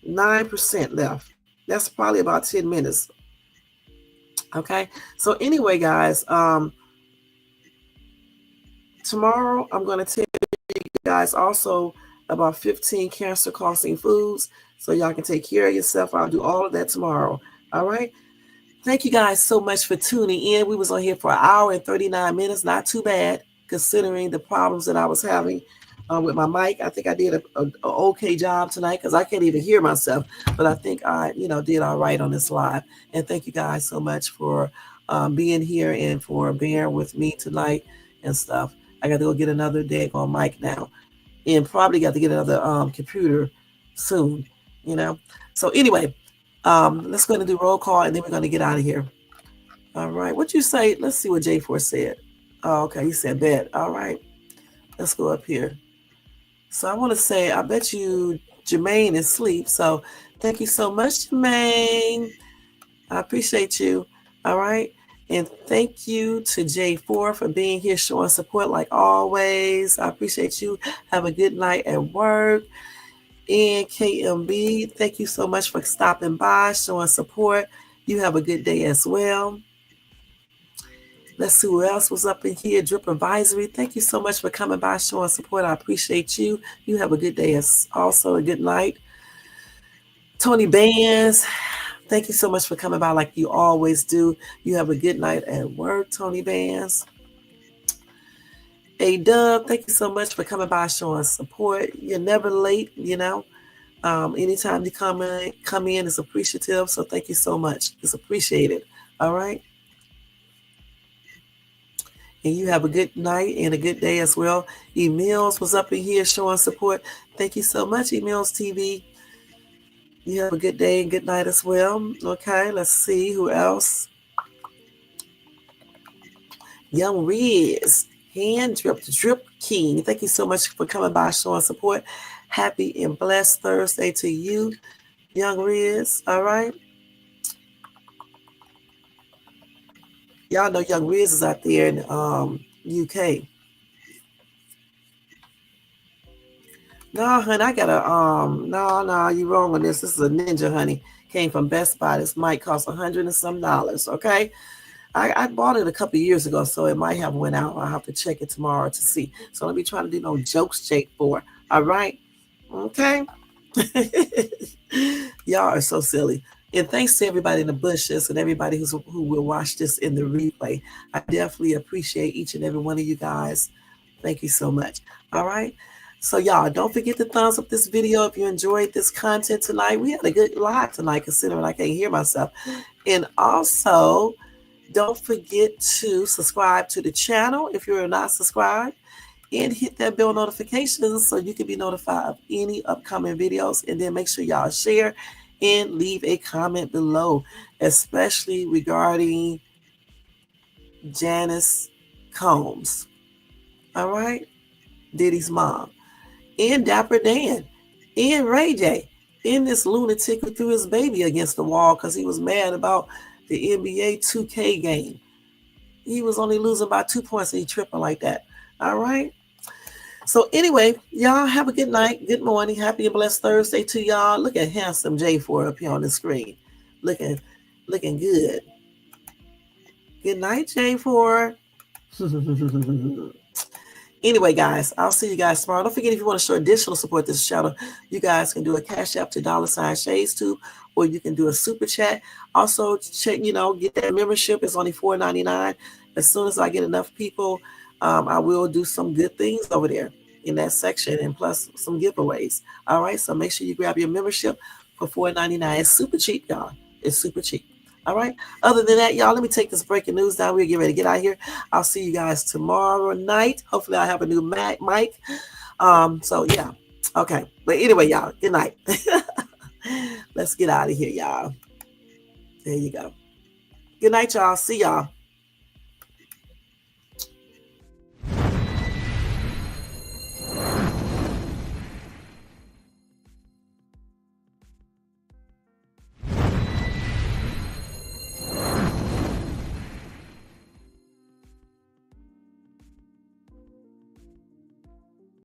[SPEAKER 1] 9% left. That's probably about 10 minutes. Okay. So anyway, guys, tomorrow I'm going to tell you guys also about 15 cancer-causing foods so y'all can take care of yourself. I'll do all of that tomorrow. All right. Thank you guys so much for tuning in. We was on here for an hour and 39 minutes. Not too bad considering the problems that I was having with my mic. I think I did a okay job tonight because I can't even hear myself, but I think I, did all right on this live. And thank you guys so much for being here and for bearing with me tonight and stuff. I got to go get another daggone mic now and probably got to get another computer soon, So anyway, Let's go ahead and do roll call, and then we're going to get out of here. All right. What you say? Let's see what J4 said. Oh, okay. He said bet. All right. Let's go up here. So I want to say, I bet you Jermaine is asleep. So thank you so much, Jermaine. I appreciate you. All right. And thank you to J4 for being here, showing support like always. I appreciate you. Have a good night at work. And KMB, thank you so much for stopping by, showing support. You have a good day as well. Let's see who else was up in here. Drip Advisory, thank you so much for coming by, showing support. I appreciate you. You have a good day as also a good night. Tony Bands, thank you so much for coming by like you always do. You have a good night at work, Tony Bands. A-Dub, thank you so much for coming by, showing support. You're never late, you know. Anytime you come in is appreciative. So thank you so much. It's appreciated. All right. And you have a good night and a good day as well. Emails was up in here showing support. Thank you so much, Emails TV. You have a good day and good night as well. Okay, let's see who else. Young Riz, Hand Drip King. Thank you so much for coming by, showing support. Happy and blessed Thursday to you, Young Riz. All right. Y'all know Young Riz is out there in UK. No, honey, I got a no, you wrong on this. This is a Ninja, honey. Came from Best Buy. This mic cost $100 and some. Okay. I bought it a couple of years ago, so it might have went out. I'll have to check it tomorrow to see. So don't be trying to do no jokes, Jake, for. All right. Okay. Y'all are so silly. And thanks to everybody in the bushes and everybody who will watch this in the replay. I definitely appreciate each and every one of you guys. Thank you so much. All right. So y'all, don't forget to thumbs up this video if you enjoyed this content tonight. We had a good live tonight, considering I can't hear myself. And also, don't forget to subscribe to the channel if you're not subscribed. And hit that bell notifications so you can be notified of any upcoming videos. And then make sure y'all share and leave a comment below, especially regarding Janice Combs. All right? Diddy's mom. And Dapper Dan. And rayj. And this lunatic who threw his baby against the wall because he was mad about the NBA 2K game. He was only losing by 2 points and he tripping like that. All right? So anyway, y'all have a good night, good morning, happy and blessed Thursday to y'all. Look at handsome J4 up here on the screen. Looking good. Good night, J4. Anyway, guys, I'll see you guys tomorrow. Don't forget, if you want to show additional support to this channel, you guys can do a Cash App to $ShadesTube, or you can do a super chat. Also, check, get that membership. It's only $4.99. As soon as I get enough people, I will do some good things over there in that section, and plus some giveaways. All right, so make sure you grab your membership for $4.99. It's super cheap, y'all. It's super cheap. All right. Other than that, y'all, let me take this breaking news down. We'll get ready to get out of here. I'll see you guys tomorrow night. Hopefully, I have a new mic. So yeah. Okay. But anyway, y'all, good night. Let's get out of here, y'all. There you go. Good night, y'all. See y'all.